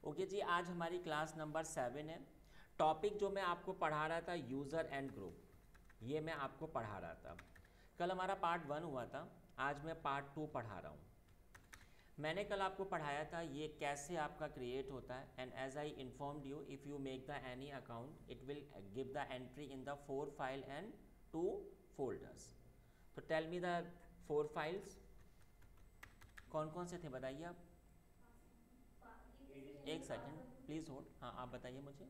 Okay जी, आज हमारी class number 7 है। टॉपिक जो मैं आपको पढ़ा रहा था यूज़र एंड ग्रुप, ये मैं आपको पढ़ा रहा था। कल हमारा पार्ट 1 हुआ था, आज मैं पार्ट 2 पढ़ा रहा हूँ। मैंने कल आपको पढ़ाया था ये कैसे आपका क्रिएट होता है। And as I informed you, if you make the any account it will give the entry in the 4 file and 2 folders. तो टेल मी द 4 फाइल्स कौन कौन से थे, बताइए आप। एक सेकेंड प्लीज़ होल्ड। हाँ, आप बताइए मुझे।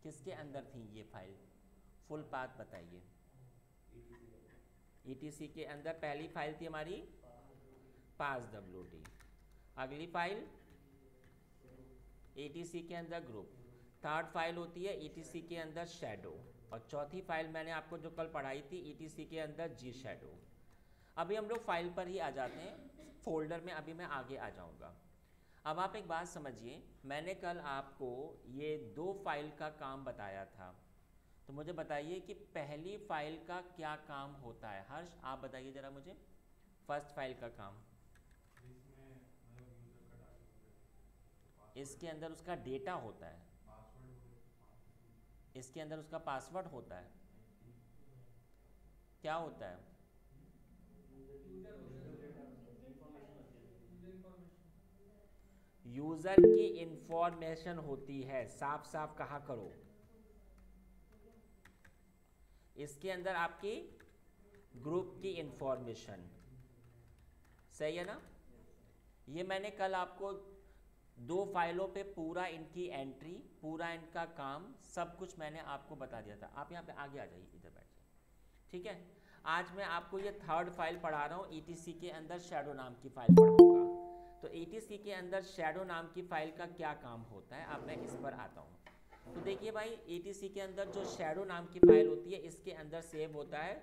किसके अंदर थी ये फाइल, फुल पाथ बताइए। ETC के अंदर पहली फाइल थी हमारी pass.wd, अगली फाइल ETC के अंदर ग्रुप, थर्ड फाइल होती है ETC के अंदर शैडो, और चौथी फाइल मैंने आपको जो कल पढ़ाई थी ETC के अंदर जी शैडो। अभी हम लोग फाइल पर ही आ जाते हैं, फोल्डर में अभी मैं आगे आ जाऊंगा। अब आप एक बात समझिए, मैंने कल आपको ये 2 फाइल का काम बताया था, तो मुझे बताइए कि पहली फाइल का क्या काम होता है। हर्ष, आप बताइए ज़रा मुझे फर्स्ट फाइल का काम। इसके अंदर उसका डेटा होता है, इसके अंदर उसका पासवर्ड होता है, क्या होता है? यूज़र की इंफॉर्मेशन होती है, साफ साफ कहा करो। इसके अंदर आपकी ग्रुप की इंफॉर्मेशन, सही है ना। ये मैंने कल आपको 2 फाइलों पे पूरा इनकी एंट्री, पूरा इनका काम, सब कुछ मैंने आपको बता दिया था। आप यहाँ पे आगे आ जाइए, इधर बैठ जाइए, ठीक है। आज मैं आपको ये थर्ड फाइल पढ़ा रहा हूँ, ETC के अंदर शैडो नाम की फाइल पढ़ाऊँगा। तो ETC के अंदर शैडो नाम की फाइल का क्या काम होता है, अब मैं इस पर आता हूँ। तो देखिए भाई, ETC के अंदर जो शैडो नाम की फाइल होती है, इसके अंदर सेव होता है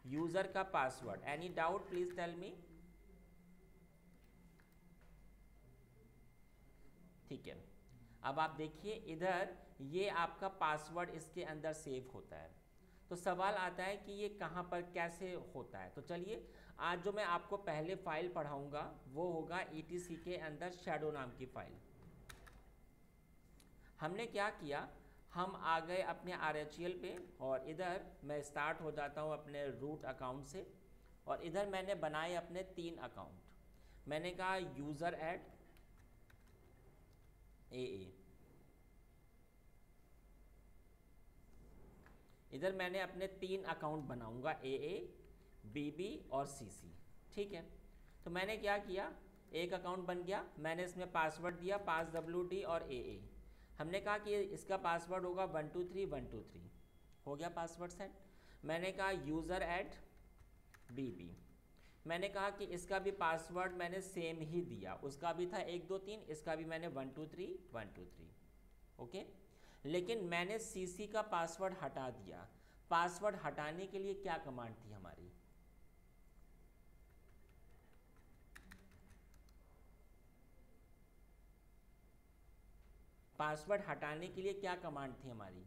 यूज़र का password. Any doubt please tell me. ठीक है, अब आप देखिए इधर ये आपका पासवर्ड इसके अंदर सेव होता है। तो सवाल आता है कि ये कहाँ पर कैसे होता है। तो चलिए, आज जो मैं आपको पहले फाइल पढ़ाऊंगा वो होगा ETC के अंदर शैडो नाम की फाइल। हमने क्या किया, हम आ गए अपने RHEL पे, और इधर मैं स्टार्ट हो जाता हूँ अपने रूट अकाउंट से, और इधर मैंने बनाए अपने 3 अकाउंट। मैंने कहा यूज़र ऐड AA, इधर मैंने अपने 3 अकाउंट बनाऊंगा, AA, BB और CC, ठीक है। तो मैंने क्या किया, एक अकाउंट बन गया, मैंने इसमें पासवर्ड दिया pass.wd और AA। हमने कहा कि इसका पासवर्ड होगा 123 123, हो गया पासवर्ड सेट। मैंने कहा यूज़र ऐड BB, मैंने कहा कि इसका भी पासवर्ड मैंने सेम ही दिया, उसका भी था 123, इसका भी मैंने 123 123, ओके। लेकिन मैंने CC का पासवर्ड हटा दिया। पासवर्ड हटाने के लिए क्या कमांड थी हमारी? पासवर्ड हटाने के लिए क्या कमांड थी हमारी,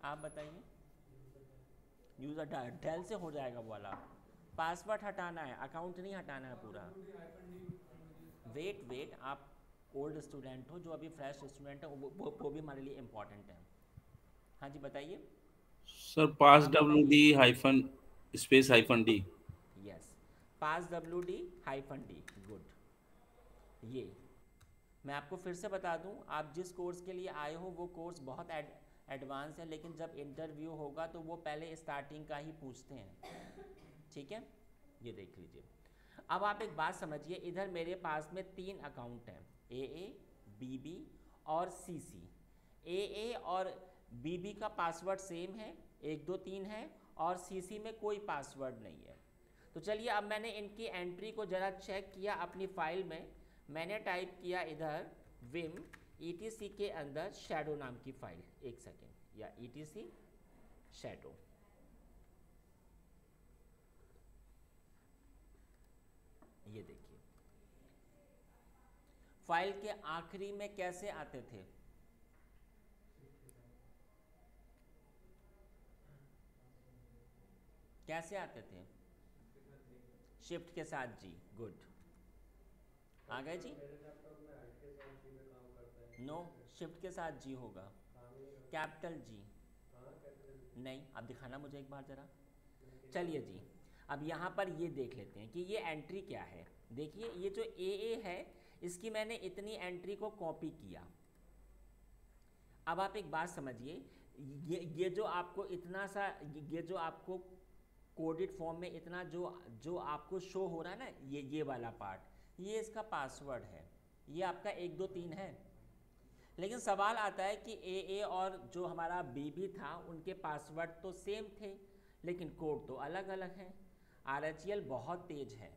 आप बताइए। यूज़र डेल से हो जाएगा वो वाला। पासवर्ड हटाना है, अकाउंट नहीं हटाना है पूरा। वेट वेट, आप ओल्ड स्टूडेंट हो, जो अभी फ्रेश स्टूडेंट है वो भी हमारे लिए इम्पोर्टेंट है। हाँ जी बताइए। सर पास आप डब्ल्यू बताइए। D hyphen space hyphen D. Yes, pass.wd-d, good. ये मैं आपको फिर से बता दूं, आप जिस कोर्स के लिए आए हो वो कोर्स बहुत एडवांस है, लेकिन जब इंटरव्यू होगा तो वो पहले स्टार्टिंग का ही पूछते हैं, ठीक है। ये देख लीजिए। अब आप एक बात समझिए, इधर मेरे पास में 3 अकाउंट हैं, AA, BB और CC। AA और BB का पासवर्ड सेम है, 1 2 3 है, और CC में कोई पासवर्ड नहीं है। तो चलिए, अब मैंने इनकी एंट्री को ज़रा चेक किया अपनी फाइल में। मैंने टाइप किया इधर विम ETC के अंदर शैडो नाम की फाइल, एक सेकेंड, या ETC शैडो। ये देखिए, फाइल के आखिरी में कैसे आते थे, कैसे आते थे? शिफ्ट के साथ जी, गुड। आ गए जी? नो, शिफ्ट के साथ जी होगा। कैपिटल जी नहीं, अब दिखाना मुझे एक बार ज़रा। चलिए जी, अब यहाँ पर ये देख लेते हैं कि ये एंट्री क्या है। देखिए ये जो ए है, इसकी मैंने इतनी एंट्री को कॉपी किया। अब आप एक बात समझिए, ये जो आपको इतना सा, ये जो आपको कोडेड फॉर्म में इतना जो आपको शो हो रहा है ना, ये वाला पार्ट, ये इसका पासवर्ड है। ये आपका 1 2 3 है। लेकिन सवाल आता है कि ए और जो हमारा बी था, उनके पासवर्ड तो सेम थे, लेकिन कोड तो अलग अलग है। RHEL बहुत तेज है,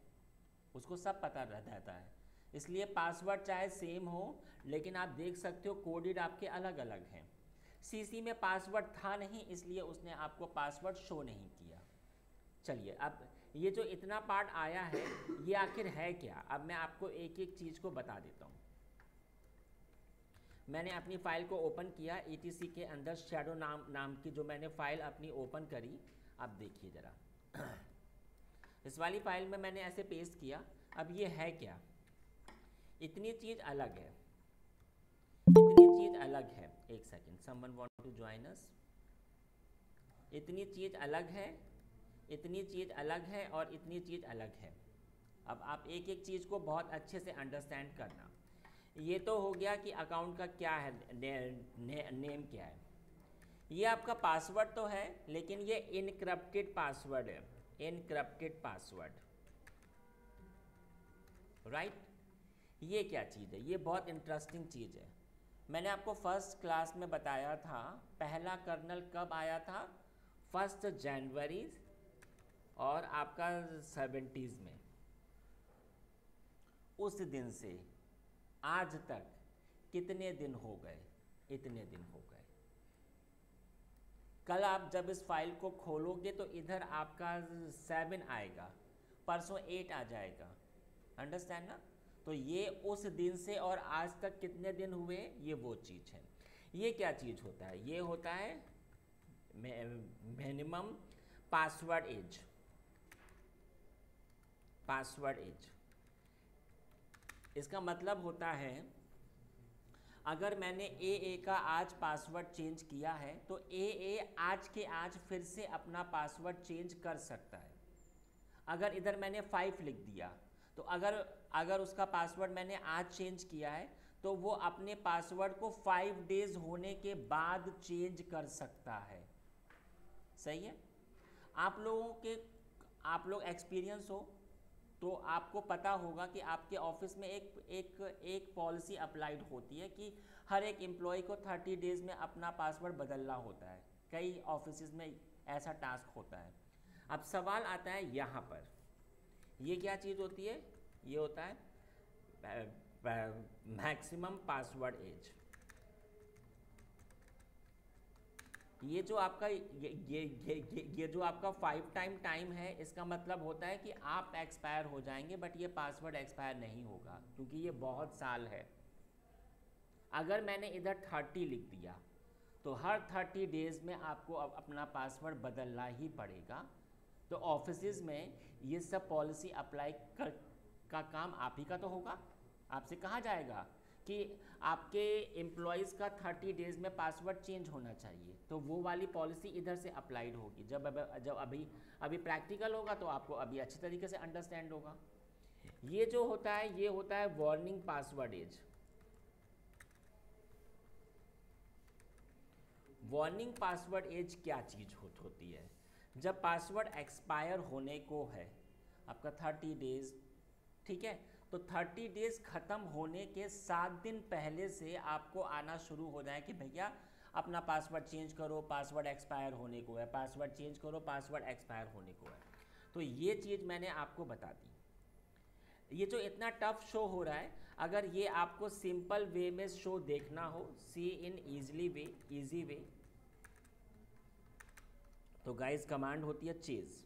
उसको सब पता रहता है, इसलिए पासवर्ड चाहे सेम हो, लेकिन आप देख सकते हो कोडेड आपके अलग अलग हैं। CC में पासवर्ड था नहीं, इसलिए उसने आपको पासवर्ड शो नहीं किया। चलिए, अब ये जो इतना पार्ट आया है, ये आखिर है क्या? अब मैं आपको एक एक चीज़ को बता देता हूँ। मैंने अपनी फ़ाइल को ओपन किया, ETC के अंदर शैडो नाम की जो मैंने फ़ाइल अपनी ओपन करी। अब देखिए ज़रा, इस वाली फ़ाइल में मैंने ऐसे पेस्ट किया। अब ये है क्या? इतनी चीज़ अलग है, इतनी चीज़ अलग है। एक second, someone want to join us. इतनी चीज़ अलग है, इतनी चीज़ अलग है, और इतनी चीज़ अलग है। अब आप एक एक चीज़ को बहुत अच्छे से अंडरस्टैंड करना। ये तो हो गया कि अकाउंट का क्या है, नेम क्या है। ये आपका पासवर्ड तो है, लेकिन ये इनक्रप्टेड पासवर्ड है, इनक्रप्टेड पासवर्ड, राइट। ये क्या चीज़ है? ये बहुत इंटरेस्टिंग चीज़ है। मैंने आपको फर्स्ट क्लास में बताया था, पहला कर्नल कब आया था? 1 जनवरी और आपका 70s में। उस दिन से आज तक कितने दिन हो गए? इतने दिन हो गए। कल आप जब इस फाइल को खोलोगे तो इधर आपका 7 आएगा, परसों 8 आ जाएगा। अंडरस्टैंड ना? तो ये उस दिन से और आज तक कितने दिन हुए, ये वो चीज़ है। ये क्या चीज़ होता है? ये होता है minimum password age. Password age, इसका मतलब होता है, अगर मैंने ए का आज पासवर्ड चेंज किया है, तो ए आज के आज फिर से अपना पासवर्ड चेंज कर सकता है। अगर इधर मैंने 5 लिख दिया, तो अगर उसका पासवर्ड मैंने आज चेंज किया है, तो वो अपने पासवर्ड को 5 डेज होने के बाद चेंज कर सकता है। सही है? आप लोग एक्सपीरियंस हो तो आपको पता होगा कि आपके ऑफिस में एक पॉलिसी अप्लाइड होती है कि हर एक एम्प्लॉय को 30 डेज़ में अपना पासवर्ड बदलना होता है। कई ऑफिस में ऐसा टास्क होता है। अब सवाल आता है यहाँ पर, ये क्या चीज़ होती है? ये होता है मैक्सिमम पासवर्ड एज। ये जो आपका ये जो आपका 5 टाइम है, इसका मतलब होता है कि आप एक्सपायर हो जाएंगे, बट ये पासवर्ड एक्सपायर नहीं होगा, क्योंकि ये बहुत साल है। अगर मैंने इधर 30 लिख दिया, तो हर 30 डेज़ में आपको अपना पासवर्ड बदलना ही पड़ेगा। तो ऑफिस में ये सब पॉलिसी अप्लाई का काम आप ही का तो होगा। आपसे कहा जाएगा कि आपके एम्प्लॉयज़ का 30 डेज़ में पासवर्ड चेंज होना चाहिए, तो वो वाली पॉलिसी इधर से अप्लाइड होगी। जब अभी प्रैक्टिकल होगा तो आपको अभी अच्छी तरीके से अंडरस्टैंड होगा। ये जो होता है, ये होता है warning password age. Warning password age क्या चीज़ होती है? जब पासवर्ड एक्सपायर होने को है, आपका 30 डेज़, ठीक है, तो 30 डेज़ ख़त्म होने के 7 दिन पहले से आपको आना शुरू हो जाए कि भैया अपना पासवर्ड चेंज करो, पासवर्ड एक्सपायर होने को है, पासवर्ड चेंज करो, पासवर्ड एक्सपायर होने को है। तो ये चीज़ मैंने आपको बता दी। ये जो इतना टफ शो हो रहा है, अगर ये आपको सिंपल वे में शो देखना हो, सी इन ईजी वे, तो गाइस कमांड होती है चेज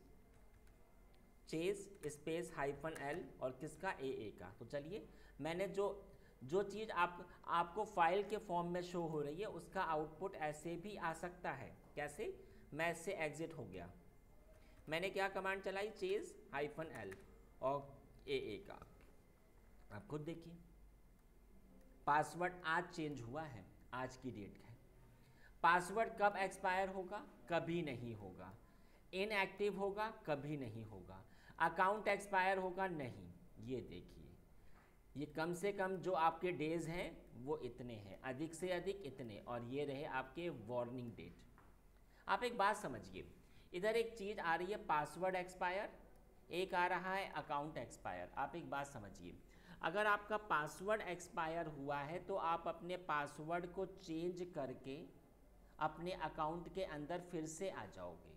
स्पेस -l और किसका ए का। तो चलिए, मैंने जो चीज़ आपको फाइल के फॉर्म में शो हो रही है, उसका आउटपुट ऐसे भी आ सकता है। कैसे? मैं इससे एग्जिट हो गया, मैंने क्या कमांड चलाई, चेज -l और ए का। आप खुद देखिए, पासवर्ड आज चेंज हुआ है, आज की डेट है। पासवर्ड कब एक्सपायर होगा, कभी नहीं होगा। इनएक्टिव होगा, कभी नहीं होगा। अकाउंट एक्सपायर होगा, नहीं। ये देखिए, ये कम से कम जो आपके डेज हैं वो इतने हैं, अधिक से अधिक इतने, और ये रहे आपके वार्निंग डेट। आप एक बात समझिए, इधर एक चीज़ आ रही है पासवर्ड एक्सपायर, एक आ रहा है अकाउंट एक्सपायर। आप एक बात समझिए, अगर आपका पासवर्ड एक्सपायर हुआ है तो आप अपने पासवर्ड को चेंज करके अपने अकाउंट के अंदर फिर से आ जाओगे।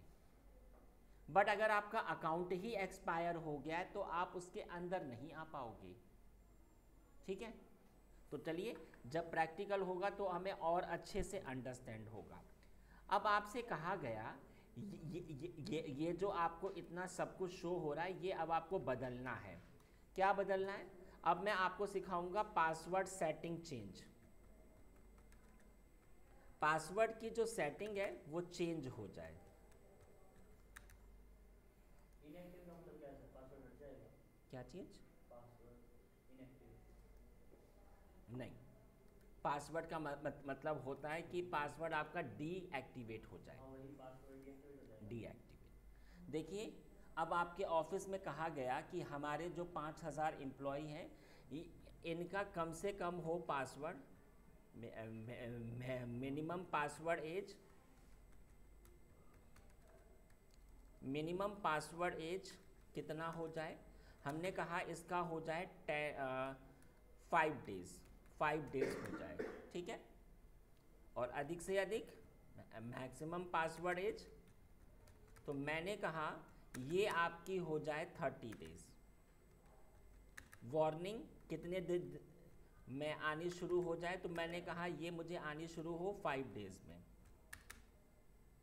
बट अगर आपका अकाउंट ही एक्सपायर हो गया है तो आप उसके अंदर नहीं आ पाओगे। ठीक है, तो चलिए, जब प्रैक्टिकल होगा तो हमें और अच्छे से अंडरस्टैंड होगा। अब आपसे कहा गया ये जो आपको इतना सब कुछ शो हो रहा है, ये अब आपको बदलना है। क्या बदलना है? अब मैं आपको सिखाऊंगा पासवर्ड सेटिंग चेंज। पासवर्ड की जो सेटिंग है वो चेंज हो जाए। इनएक्टिव का मतलब क्या है सर? पासवर्ड हट जाएगा? क्या चीज? Password inactive? नहीं, पासवर्ड का मतलब होता है कि पासवर्ड आपका डीएक्टिवेट हो जाए। हाँ, वही पासवर्ड डीएक्टिवेट हो जाएगा। डीएक्टिवेट। देखिए, अब आपके ऑफिस में कहा गया कि हमारे जो 5000 एम्प्लॉय हैं, इनका कम से कम हो password, minimum password age, minimum password age कितना हो जाए? हमने कहा इसका हो जाए 5 डेज, 5 डेज हो जाए। ठीक है, और अधिक से अधिक मैक्सिमम पासवर्ड एज, तो मैंने कहा ये आपकी हो जाए 30 डेज। वार्निंग कितने दिन में आनी शुरू हो जाए? तो मैंने कहा ये मुझे आनी शुरू हो 5 डेज में।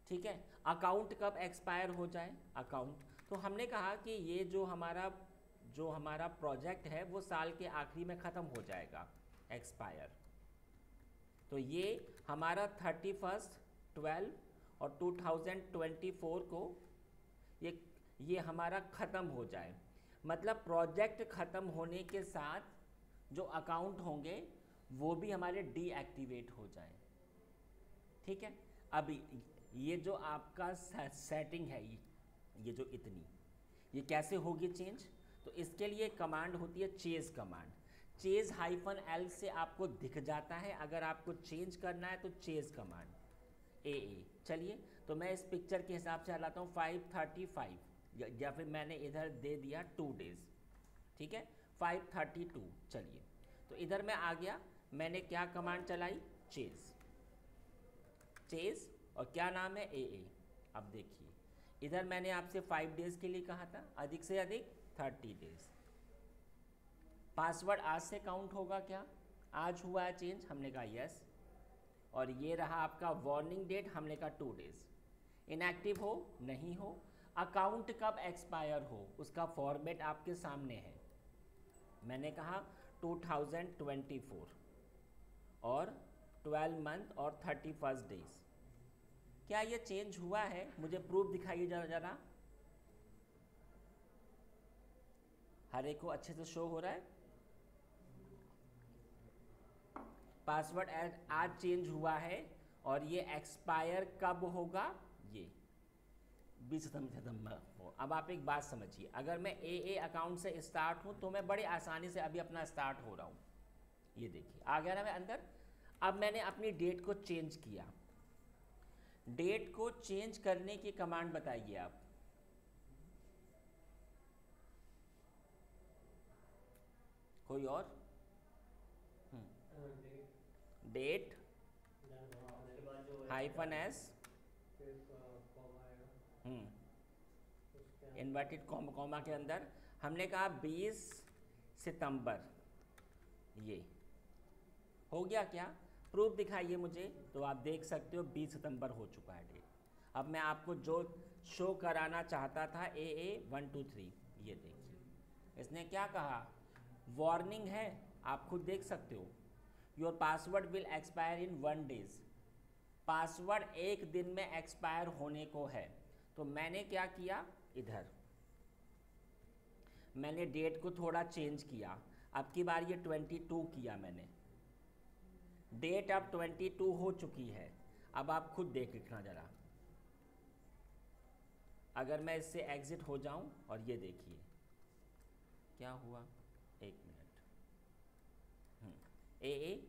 ठीक है, अकाउंट कब एक्सपायर हो जाए? अकाउंट, तो हमने कहा कि ये जो हमारा प्रोजेक्ट है वो साल के आखिरी में ख़त्म हो जाएगा, एक्सपायर। तो ये हमारा 31/12 और 2024 को ये हमारा ख़त्म हो जाए। मतलब प्रोजेक्ट ख़त्म होने के साथ जो अकाउंट होंगे वो भी हमारे डीएक्टिवेट हो जाए। ठीक है, अब ये जो आपका सेटिंग है, ये जो इतनी, ये कैसे होगी चेंज? तो इसके लिए कमांड होती है चेज कमांड। चेज -l से आपको दिख जाता है। अगर आपको चेंज करना है तो चेज कमांड ए। चलिए, तो मैं इस पिक्चर के हिसाब से हलाता हूँ 535, या फिर मैंने इधर दे दिया 2 डेज। ठीक है, 532। चलिए, तो इधर मैं आ गया, मैंने क्या कमांड चलाई? चेज। चेज, और क्या नाम है? ए। अब देखिए, इधर मैंने आपसे 5 डेज के लिए कहा था, अधिक से अधिक 30 डेज। पासवर्ड आज से काउंट होगा क्या? आज हुआ है चेंज, हमने कहा यस। और ये रहा आपका वार्निंग डेट, हमने कहा 2 डेज। इनएक्टिव हो, नहीं हो। अकाउंट कब एक्सपायर हो, उसका फॉर्मेट आपके सामने है। मैंने कहा 2024 और 12 मंथ और 31 डेज। क्या ये चेंज हुआ है? मुझे प्रूफ दिखाइए जरा। हर एक को अच्छे से शो हो रहा है? पासवर्ड आज चेंज हुआ है, और ये एक्सपायर कब होगा? ये 20 सितंबर को। अब आप एक बात समझिए, अगर मैं ए अकाउंट से स्टार्ट हूँ तो मैं बड़े आसानी से अभी अपना स्टार्ट हो रहा हूँ। ये देखिए, आ गया ना मैं अंदर। अब मैंने अपनी डेट को चेंज किया। डेट को चेंज करने की कमांड बताइए आप। कोई और? डेट उसके बाद जो -s, इन्वर्टेड कॉमा के अंदर हमने कहा 20 सितंबर। ये हो गया क्या? प्रूफ दिखाइए मुझे। तो आप देख सकते हो 20 सितंबर हो चुका है डेट। अब मैं आपको जो शो कराना चाहता था ए 1 2 3, ये देखिए, इसने क्या कहा? वार्निंग है, आप खुद देख सकते हो। Your password will expire in 1 days. Password 1 दिन में एक्सपायर होने को है। तो मैंने क्या किया? इधर मैंने डेट को थोड़ा चेंज किया, अब की बार ये 22 किया मैंने, डेट अब 22 हो चुकी है। अब आप खुद देखना ज़रा, अगर मैं इससे एग्ज़िट हो जाऊं और ये देखिए क्या हुआ, एक मिनट, ए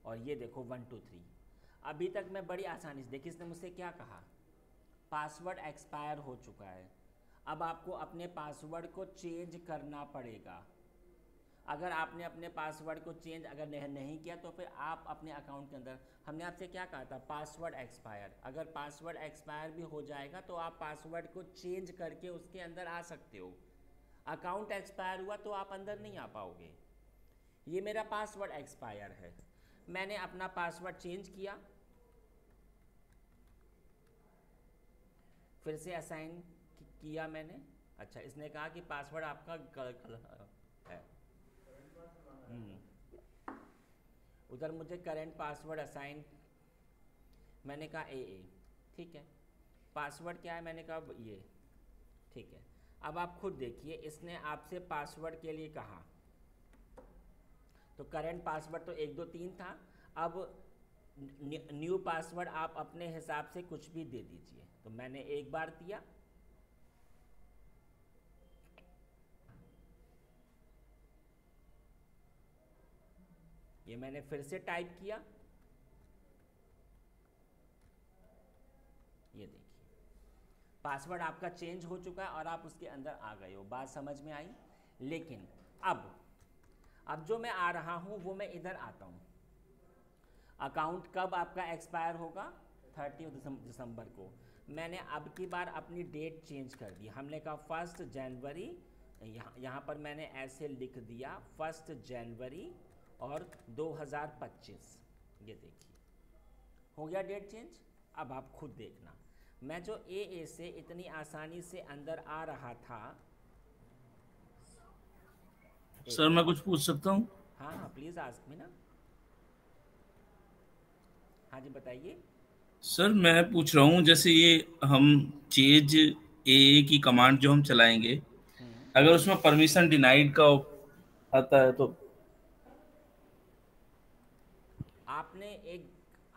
और ये देखो 1 2 3। अभी तक मैं बड़ी आसानी से, देखिए इसने मुझसे क्या कहा, पासवर्ड एक्सपायर हो चुका है। अब आपको अपने पासवर्ड को चेंज करना पड़ेगा। अगर आपने अपने पासवर्ड को चेंज अगर नहीं किया तो फिर आप अपने अकाउंट के अंदर, हमने आपसे क्या कहा था, पासवर्ड एक्सपायर, अगर पासवर्ड एक्सपायर भी हो जाएगा तो आप पासवर्ड को चेंज करके उसके अंदर आ सकते हो। अकाउंट एक्सपायर हुआ तो आप अंदर नहीं आ पाओगे। ये मेरा पासवर्ड एक्सपायर है, मैंने अपना पासवर्ड चेंज किया, फिर से असाइन किया मैंने। अच्छा, इसने कहा कि पासवर्ड आपका है, उधर मुझे करंट पासवर्ड असाइन, मैंने कहा ए, ठीक है, पासवर्ड क्या है, मैंने कहा ये, ठीक है। अब आप खुद देखिए, इसने आपसे पासवर्ड के लिए कहा, तो करंट पासवर्ड तो 1 2 3 था, अब न्यू पासवर्ड आप अपने हिसाब से कुछ भी दे दीजिए। तो मैंने एक बार दिया, ये मैंने फिर से टाइप किया, ये देखिए पासवर्ड आपका चेंज हो चुका है और आप उसके अंदर आ गए हो। बात समझ में आई? लेकिन अब जो मैं आ रहा हूं वो मैं इधर आता हूं। अकाउंट कब आपका एक्सपायर होगा? 30 दिसंबर को। मैंने अब की बार अपनी डेट चेंज कर दी, हमने कहा 1 जनवरी, यहाँ पर मैंने ऐसे लिख दिया 1 जनवरी और 2025। ये देखिए हो गया डेट चेंज। अब आप खुद देखना, मैं जो ए से इतनी आसानी से अंदर आ रहा था। सर मैं कुछ पूछ सकता हूँ? हाँ हाँ प्लीज़ आस्क मी ना। हाँ जी बताइए। सर मैं पूछ रहा हूँ, जैसे ये हम चेज ए की कमांड जो हम चलाएंगे, अगर उसमें परमिशन डिनाइड का आता है तो?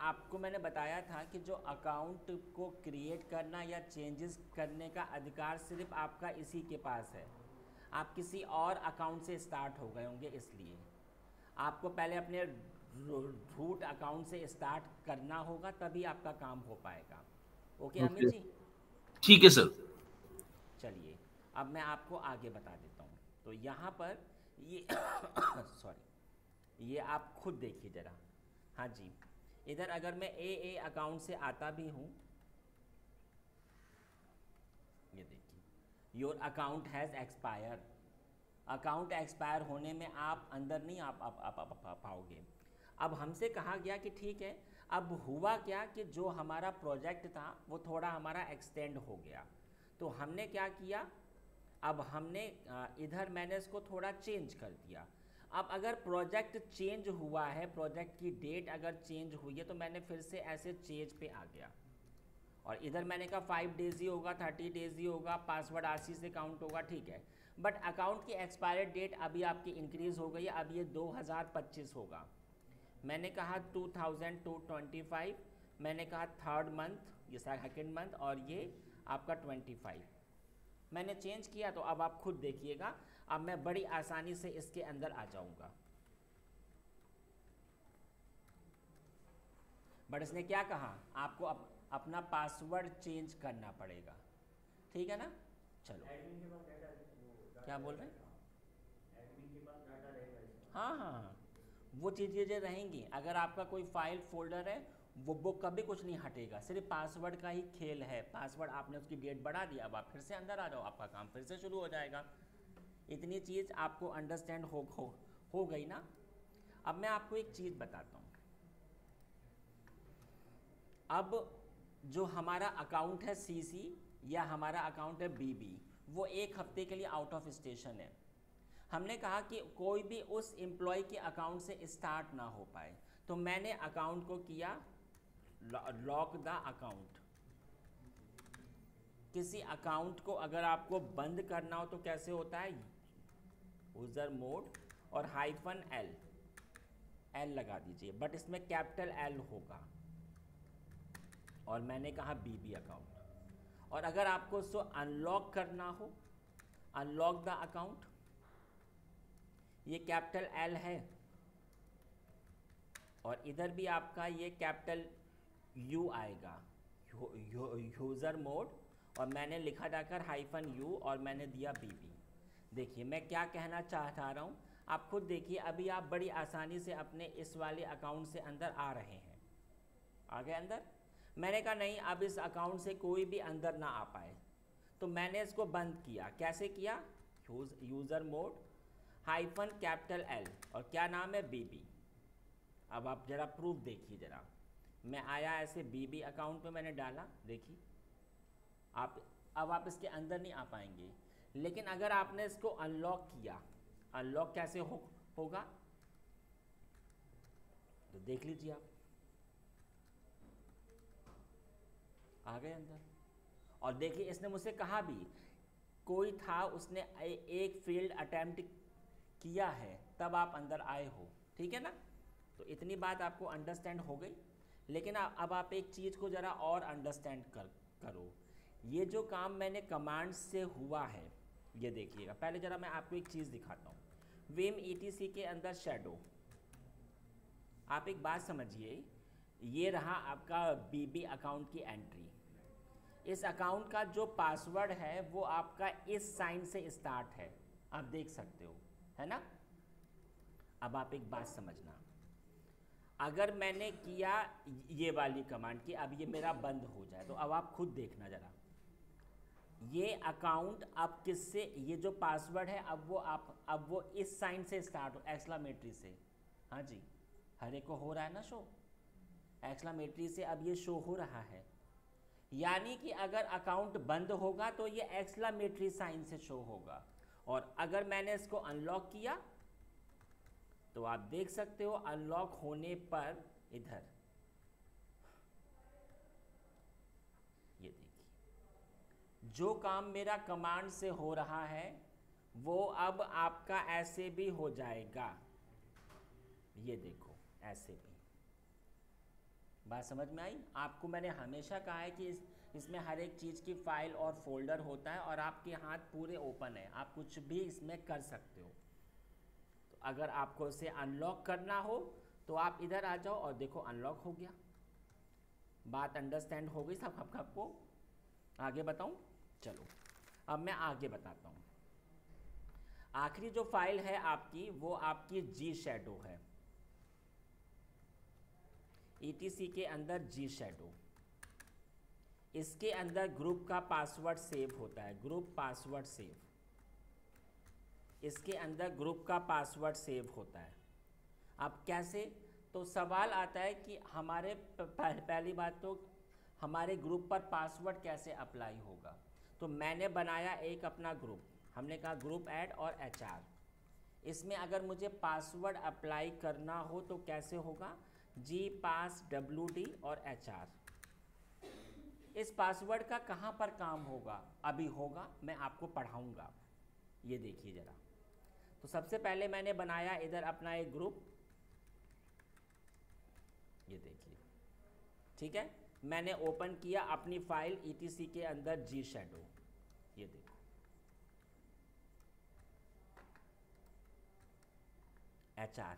आपको मैंने बताया था कि जो अकाउंट को क्रिएट करना या चेंजेस करने का अधिकार सिर्फ आपका इसी के पास है। आप किसी और अकाउंट से स्टार्ट हो गए होंगे, इसलिए आपको पहले अपने रूट अकाउंट से स्टार्ट करना होगा, तभी आपका काम हो पाएगा। ओके अमित जी? ठीक है सर। चलिए अब मैं आपको आगे बता देता हूँ। तो यहाँ पर ये सॉरी, ये आप खुद देखिए ज़रा। हाँ जी, इधर अगर मैं ए अकाउंट से आता भी हूँ, ये देखिए your account has expire. Account expire होने में आप अंदर नहीं आप पाओगे। अब हमसे कहा गया कि ठीक है, अब हुआ क्या कि जो हमारा प्रोजेक्ट था वो थोड़ा हमारा एक्सटेंड हो गया, तो हमने क्या किया, अब हमने इधर मैंने इसको थोड़ा चेंज कर दिया। अब अगर प्रोजेक्ट चेंज हुआ है, प्रोजेक्ट की डेट अगर चेंज हुई है, तो मैंने फिर से ऐसे चेंज पे आ गया और इधर मैंने कहा 5 डेज ही होगा, 30 डेज ही होगा, पासवर्ड आरसी से काउंट होगा, ठीक है। बट अकाउंट की एक्सपायरी डेट अभी आपकी इंक्रीज़ हो गई है, अब ये 2025 होगा। मैंने कहा 2025, मैंने कहा 3rd मंथ, ये 2nd मंथ, और ये आपका 25 मैंने चेंज किया। तो अब आप खुद देखिएगा, अब मैं बड़ी आसानी से इसके अंदर आ जाऊंगा। बट इसने क्या कहा, आपको अपना पासवर्ड चेंज करना पड़ेगा, ठीक है ना? चलो क्या बोल रहे हैं? हाँ, वो चीज़ें रहेंगी। अगर आपका कोई फाइल फोल्डर है, वो कभी कुछ नहीं हटेगा, सिर्फ पासवर्ड का ही खेल है। पासवर्ड आपने उसकी डेट बढ़ा दी, अब आप फिर से अंदर आ जाओ, आपका काम फिर से शुरू हो जाएगा। इतनी चीज़ आपको अंडरस्टैंड हो गई ना? अब मैं आपको एक चीज़ बताता हूँ। अब जो हमारा अकाउंट है CC या हमारा अकाउंट है BB, वो 1 हफ्ते के लिए आउट ऑफ स्टेशन है। हमने कहा कि कोई भी उस एम्प्लॉय के अकाउंट से स्टार्ट ना हो पाए, तो मैंने अकाउंट को किया लॉक द अकाउंट। किसी अकाउंट को अगर आपको बंद करना हो तो कैसे होता है, यूज़र मोड और -L, एल लगा दीजिए, बट इसमें कैपिटल एल होगा, और मैंने कहा बीबी अकाउंट। और अगर आपको उसको अनलॉक करना हो, अनलॉक द अकाउंट, ये कैपिटल एल है, और इधर भी आपका ये कैपिटल यू आएगा, यूज़र मोड, और मैंने लिखा जाकर -U और मैंने दिया बीबी। देखिए मैं क्या कहना चाहता रहा हूँ, आप खुद देखिए, अभी आप बड़ी आसानी से अपने इस वाले अकाउंट से अंदर आ रहे हैं, आ गए अंदर। मैंने कहा नहीं, अब इस अकाउंट से कोई भी अंदर ना आ पाए, तो मैंने इसको बंद किया। कैसे किया, यूज़र मोड -L और क्या नाम है, बीबी। अब आप ज़रा प्रूफ देखिए ज़रा, मैं आया ऐसे बीबी अकाउंट पे मैंने डाला, देखिए अब आप इसके अंदर नहीं आ पाएंगे। लेकिन अगर आपने इसको अनलॉक किया, अनलॉक कैसे होगा तो देख लीजिए आप, आ गए अंदर। और देखिए इसने मुझसे कहा भी, कोई था उसने एक फील्ड अटेम्प्ट किया है तब आप अंदर आए हो, ठीक है ना। तो इतनी बात आपको अंडरस्टैंड हो गई। लेकिन अब आप एक चीज़ को ज़रा और अंडरस्टैंड करो। ये जो काम मैंने कमांड से हुआ है, ये देखिएगा। पहले ज़रा मैं आपको एक चीज़ दिखाता हूँ। विम ETC के अंदर शैडो, आप एक बात समझिए, ये रहा आपका बीबी अकाउंट की एंट्री। इस अकाउंट का जो पासवर्ड है वो आपका इस साइन से स्टार्ट है, आप देख सकते हो, है ना। अब आप एक बात समझना, अगर मैंने किया ये वाली कमांड की, अब ये मेरा बंद हो जाए, तो अब आप खुद देखना ज़रा, ये अकाउंट अब किससे, ये जो पासवर्ड है अब वो इस साइन से स्टार्ट हो, एक्सक्लेमेटरी से। हाँ जी, हर एक को हो रहा है ना शो, एक्सक्लेमेटरी से अब ये शो हो रहा है। यानी कि अगर अकाउंट बंद होगा तो ये एक्सक्लेमेटरी साइन से शो होगा। और अगर मैंने इसको अनलॉक किया तो आप देख सकते हो, अनलॉक होने पर इधर ये देखिए, जो काम मेरा कमांड से हो रहा है वो अब आपका ऐसे भी हो जाएगा। ये देखो ऐसे भी। बात समझ में आई? आपको मैंने हमेशा कहा है कि इसमें हर एक चीज़ की फाइल और फोल्डर होता है और आपके हाथ पूरे ओपन है, आप कुछ भी इसमें कर सकते हो। तो अगर आपको इसे अनलॉक करना हो तो आप इधर आ जाओ और देखो अनलॉक हो गया। बात अंडरस्टैंड हो गई सब आपको? आगे बताऊं? चलो अब मैं आगे बताता हूँ। आखिरी जो फाइल है आपकी वो आपकी जी शैडो है, ETC के अंदर जी शैडो। इसके अंदर ग्रुप का पासवर्ड सेव होता है, ग्रुप पासवर्ड सेव। इसके अंदर ग्रुप का पासवर्ड सेव होता है। अब कैसे? तो सवाल आता है कि हमारे पहली बात तो हमारे ग्रुप पर पासवर्ड कैसे अप्लाई होगा। तो मैंने बनाया एक अपना ग्रुप, हमने कहा ग्रुप ऐड और HR। इसमें अगर मुझे पासवर्ड अप्लाई करना हो तो कैसे होगा? GPass WD और HR। इस पासवर्ड का कहाँ पर काम होगा? अभी होगा, मैं आपको पढ़ाऊँगा। ये देखिए ज़रा। तो सबसे पहले मैंने बनाया इधर अपना एक ग्रुप, ये देखिए, ठीक है। मैंने ओपन किया अपनी फाइल ETC के अंदर जी शैडो, ये देखो। HR,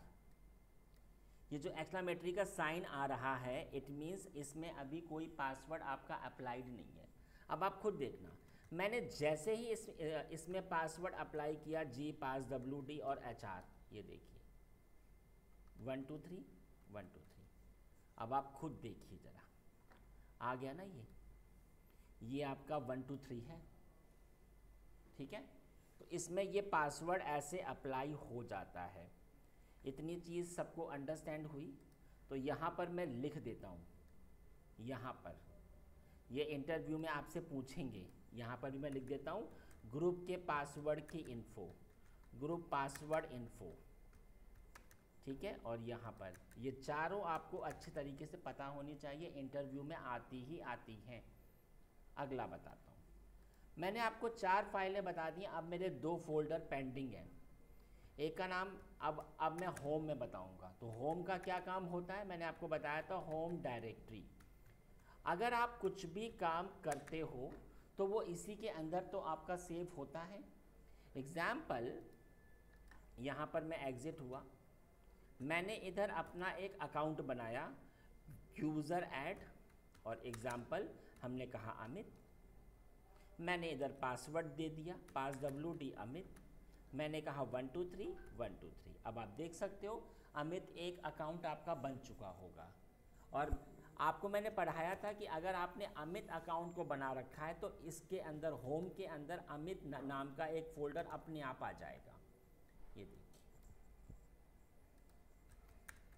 ये जो एक्सक्लेमेटरी का साइन आ रहा है, इट मीन्स इसमें अभी कोई पासवर्ड आपका अप्लाइड नहीं है। अब आप खुद देखना, मैंने जैसे ही इसमें पासवर्ड अप्लाई किया, GPass WD और HR, ये देखिए 1 2 3 1 2 3। अब आप खुद देखिए ज़रा, आ गया ना ये आपका 1 2 3 है, ठीक है। तो इसमें ये पासवर्ड ऐसे अप्लाई हो जाता है। इतनी चीज़ सबको अंडरस्टैंड हुई? तो यहाँ पर मैं लिख देता हूँ, यहाँ पर ये इंटरव्यू में आपसे पूछेंगे, यहाँ पर भी मैं लिख देता हूँ ग्रुप के पासवर्ड की इन्फो, ग्रुप पासवर्ड इन्फो, ठीक है। और यहाँ पर ये चारों आपको अच्छे तरीके से पता होनी चाहिए, इंटरव्यू में आती ही आती हैं। अगला बताता हूँ, मैंने आपको 4 फाइलें बता दी, अब मेरे 2 फोल्डर पेंडिंग हैं। एक का नाम अब मैं होम में बताऊंगा। तो होम का क्या काम होता है, मैंने आपको बताया था, होम डायरेक्टरी। अगर आप कुछ भी काम करते हो तो वो इसी के अंदर तो आपका सेव होता है। एग्जाम्पल, यहाँ पर मैं एग्ज़िट हुआ, मैंने इधर अपना एक अकाउंट बनाया, यूज़र ऐड, और एग्ज़ाम्पल हमने कहा अमित। मैंने इधर पासवर्ड दे दिया, passwd अमित। मैंने कहा 123 123। अब आप देख सकते हो अमित एक अकाउंट आपका बन चुका होगा। और आपको मैंने पढ़ाया था कि अगर आपने अमित अकाउंट को बना रखा है तो इसके अंदर, होम के अंदर अमित नाम का एक फ़ोल्डर अपने आप आ जाएगा। ये देखिए,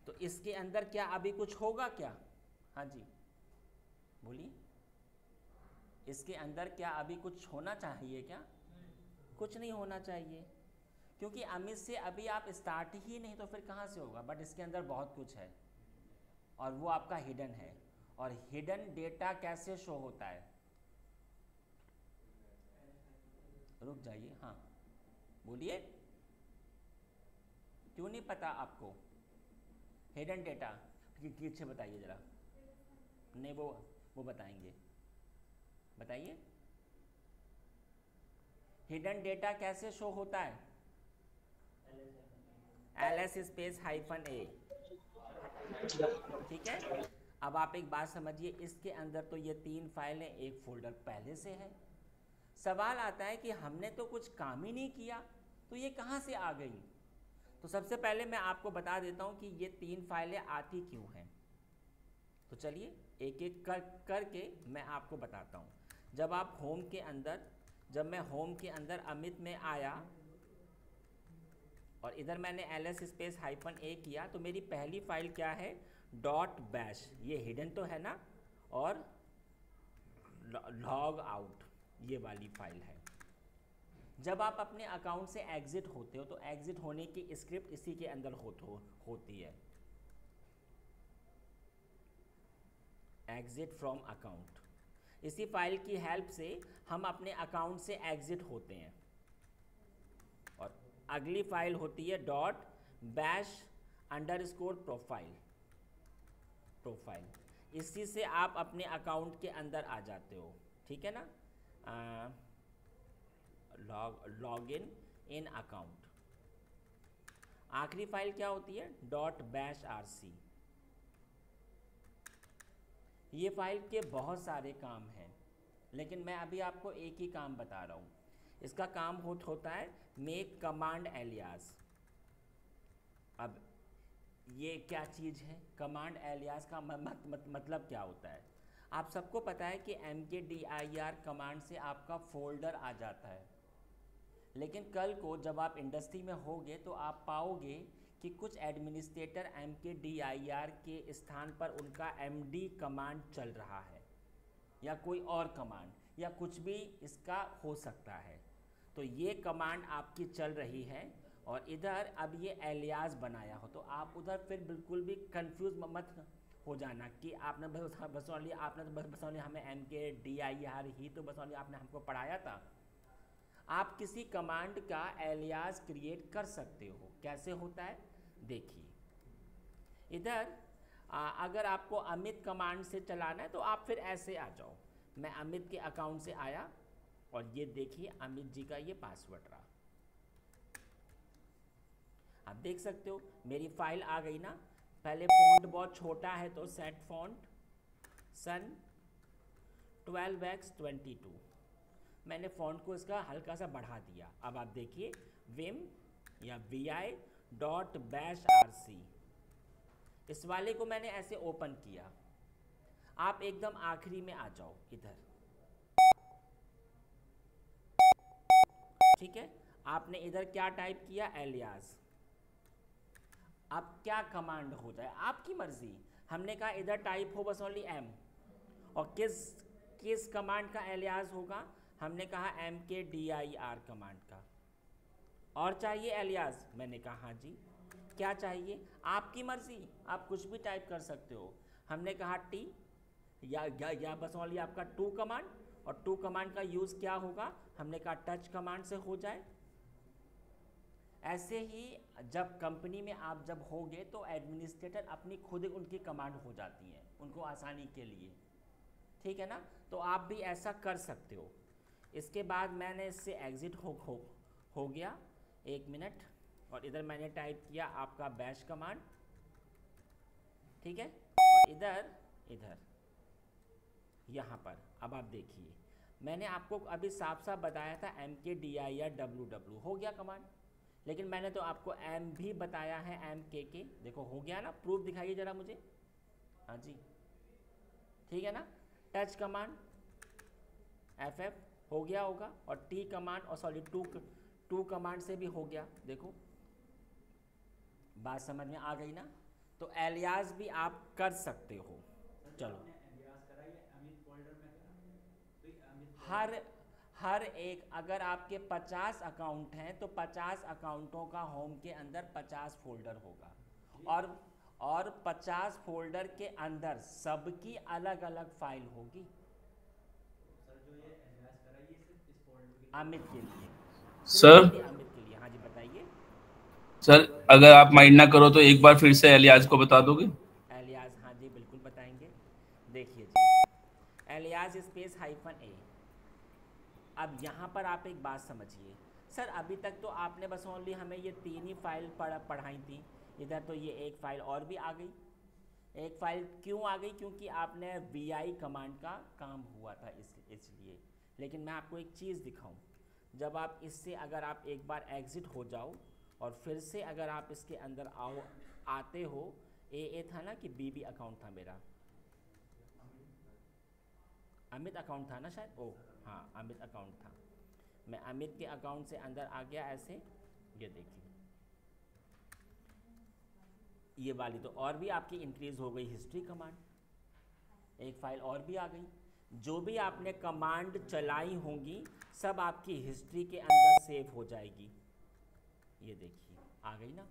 तो इसके अंदर क्या अभी कुछ होगा क्या? हाँ जी बोलिए, इसके अंदर क्या अभी कुछ होना चाहिए क्या? कुछ नहीं होना चाहिए, क्योंकि अमित से अभी आप स्टार्ट ही नहीं, तो फिर कहाँ से होगा? बट इसके अंदर बहुत कुछ है और वो आपका हिडन है। और हिडन डेटा कैसे शो होता है? रुक जाइए, हाँ बोलिए, क्यों नहीं पता आपको हिडन डेटा? पीछे बताइए ज़रा। नहीं, वो बताएंगे, बताइए हिडन डेटा कैसे शो होता है? ls -a, ठीक है। अब आप एक बात समझिए, इसके अंदर तो ये 3 फाइलें, एक फोल्डर पहले से है। सवाल आता है कि हमने तो कुछ काम ही नहीं किया, तो ये कहाँ से आ गई? तो सबसे पहले मैं आपको बता देता हूँ कि ये 3 फाइलें आती क्यों हैं। तो चलिए एक एक करके मैं आपको बताता हूँ। जब आप होम के अंदर, जब मैं होम के अंदर अमित में आया और इधर मैंने ls -a किया, तो मेरी पहली फाइल क्या है? .bash, ये हिडन तो है ना, और लॉग आउट, ये वाली फाइल है। जब आप अपने अकाउंट से एग्ज़िट होते हो तो एग्ज़िट होने की स्क्रिप्ट इसी के अंदर होती है, एग्ज़िट फ्रॉम अकाउंट। इसी फाइल की हेल्प से हम अपने अकाउंट से एग्ज़िट होते हैं। और अगली फाइल होती है .bash_profile। इसी से आप अपने अकाउंट के अंदर आ जाते हो, ठीक है ना, लॉगिन इन अकाउंट। आखिरी फाइल क्या होती है? .bashrc। ये फाइल के बहुत सारे काम हैं, लेकिन मैं अभी आपको एक ही काम बता रहा हूँ। इसका काम होता है मेक कमांड एलियास। अब ये क्या चीज़ है? कमांड एलियास का मतलब क्या होता है? आप सबको पता है कि mkdir कमांड से आपका फोल्डर आ जाता है, लेकिन कल को जब आप इंडस्ट्री में होगे तो आप पाओगे कि कुछ एडमिनिस्ट्रेटर mkdir के स्थान पर उनका md कमांड चल रहा है, या कोई और कमांड, या कुछ भी इसका हो सकता है। तो ये कमांड आपकी चल रही है और इधर अब ये एलियास बनाया हो, तो आप उधर फिर बिल्कुल भी कंफ्यूज मत हो जाना कि आपने बस ओनली हमें mkdir ही तो बस ओनली आपने हमको पढ़ाया था। आप किसी कमांड का एलियास क्रिएट कर सकते हो। कैसे होता है देखिए। इधर अगर आपको अमित कमांड से चलाना है तो आप फिर ऐसे आ जाओ। मैं अमित के अकाउंट से आया और ये देखिए अमित जी का ये पासवर्ड रहा। आप देख सकते हो मेरी फाइल आ गई ना। पहले फॉन्ट बहुत छोटा है तो सेट फॉन्ट सन 12x22, मैंने फॉन्ट को इसका हल्का सा बढ़ा दिया। अब आप देखिए vim या vi.bashrc, इस वाले को मैंने ऐसे ओपन किया। आप एकदम आखिरी में आ जाओ इधर, ठीक है। आपने इधर क्या टाइप किया? एलियास। अब क्या कमांड हो जाए आपकी मर्जी। हमने कहा इधर टाइप हो बस ओनली m, और किस कमांड का एलियास होगा? हमने कहा mkdir कमांड का। और चाहिए एलियास? मैंने कहा हाँ जी। क्या चाहिए? आपकी मर्जी, आप कुछ भी टाइप कर सकते हो। हमने कहा t या बस ओनली आपका 2 कमांड, और टू कमांड का यूज़ क्या होगा, हमने कहा टच कमांड से हो जाए। ऐसे ही जब कंपनी में आप जब होगे तो एडमिनिस्ट्रेटर अपनी खुद उनकी कमांड हो जाती है उनको आसानी के लिए, ठीक है ना। तो आप भी ऐसा कर सकते हो। इसके बाद मैंने इससे एग्ज़िट हो गया, 1 मिनट, और इधर मैंने टाइप किया आपका बैश कमांड, ठीक है। और इधर यहाँ पर अब आप देखिए, मैंने आपको अभी साफ साफ बताया था mkdir हो गया कमांड, लेकिन मैंने तो आपको m भी बताया है, mkk, देखो हो गया ना। प्रूफ दिखाइए ज़रा मुझे। हाँ जी, ठीक है ना। टच कमांड ff हो गया होगा, और t कमांड और सॉरी टू कमांड से भी हो गया। देखो बात समझ में आ गई ना। तो एलियास भी आप कर सकते हो। चलो, हर एक, अगर आपके 50 अकाउंट हैं तो 50 अकाउंटों का होम के अंदर 50 फोल्डर होगा, और 50 फोल्डर के अंदर सबकी अलग अलग फाइल होगी। अमित के लिए, सर अमित के लिए। हाँ जी बताइए सर, अगर आप माइंड ना करो तो एक बार फिर से एलियास को बता दोगे? एलियास, हाँ जी बिल्कुल बताएंगे। देखिए जी, एलियास स्पेस -a। अब यहाँ पर आप एक बात समझिए सर, अभी तक तो आपने बस ओनली हमें ये 3 ही फाइल पढ़ाई थी। इधर तो ये एक फ़ाइल और भी आ गई। एक फ़ाइल क्यों आ गई, क्योंकि आपने vi कमांड का काम हुआ था इसलिए। लेकिन मैं आपको एक चीज़ दिखाऊं, जब आप इससे अगर आप एक बार एग्ज़िट हो जाओ और फिर से अगर आप इसके अंदर आते हो, ए था ना कि बीबी अकाउंट था मेरा, अमित अकाउंट था ना शायद, ओ हाँ अमित अकाउंट था। मैं अमित के अकाउंट से अंदर आ गया ऐसे, ये देखिए ये वाली तो और भी आपकी इंक्रीज हो गई हिस्ट्री कमांड, एक फाइल और भी आ गई। जो भी आपने कमांड चलाई होंगी सब आपकी हिस्ट्री के अंदर सेव हो जाएगी। ये देखिए आ गई ना,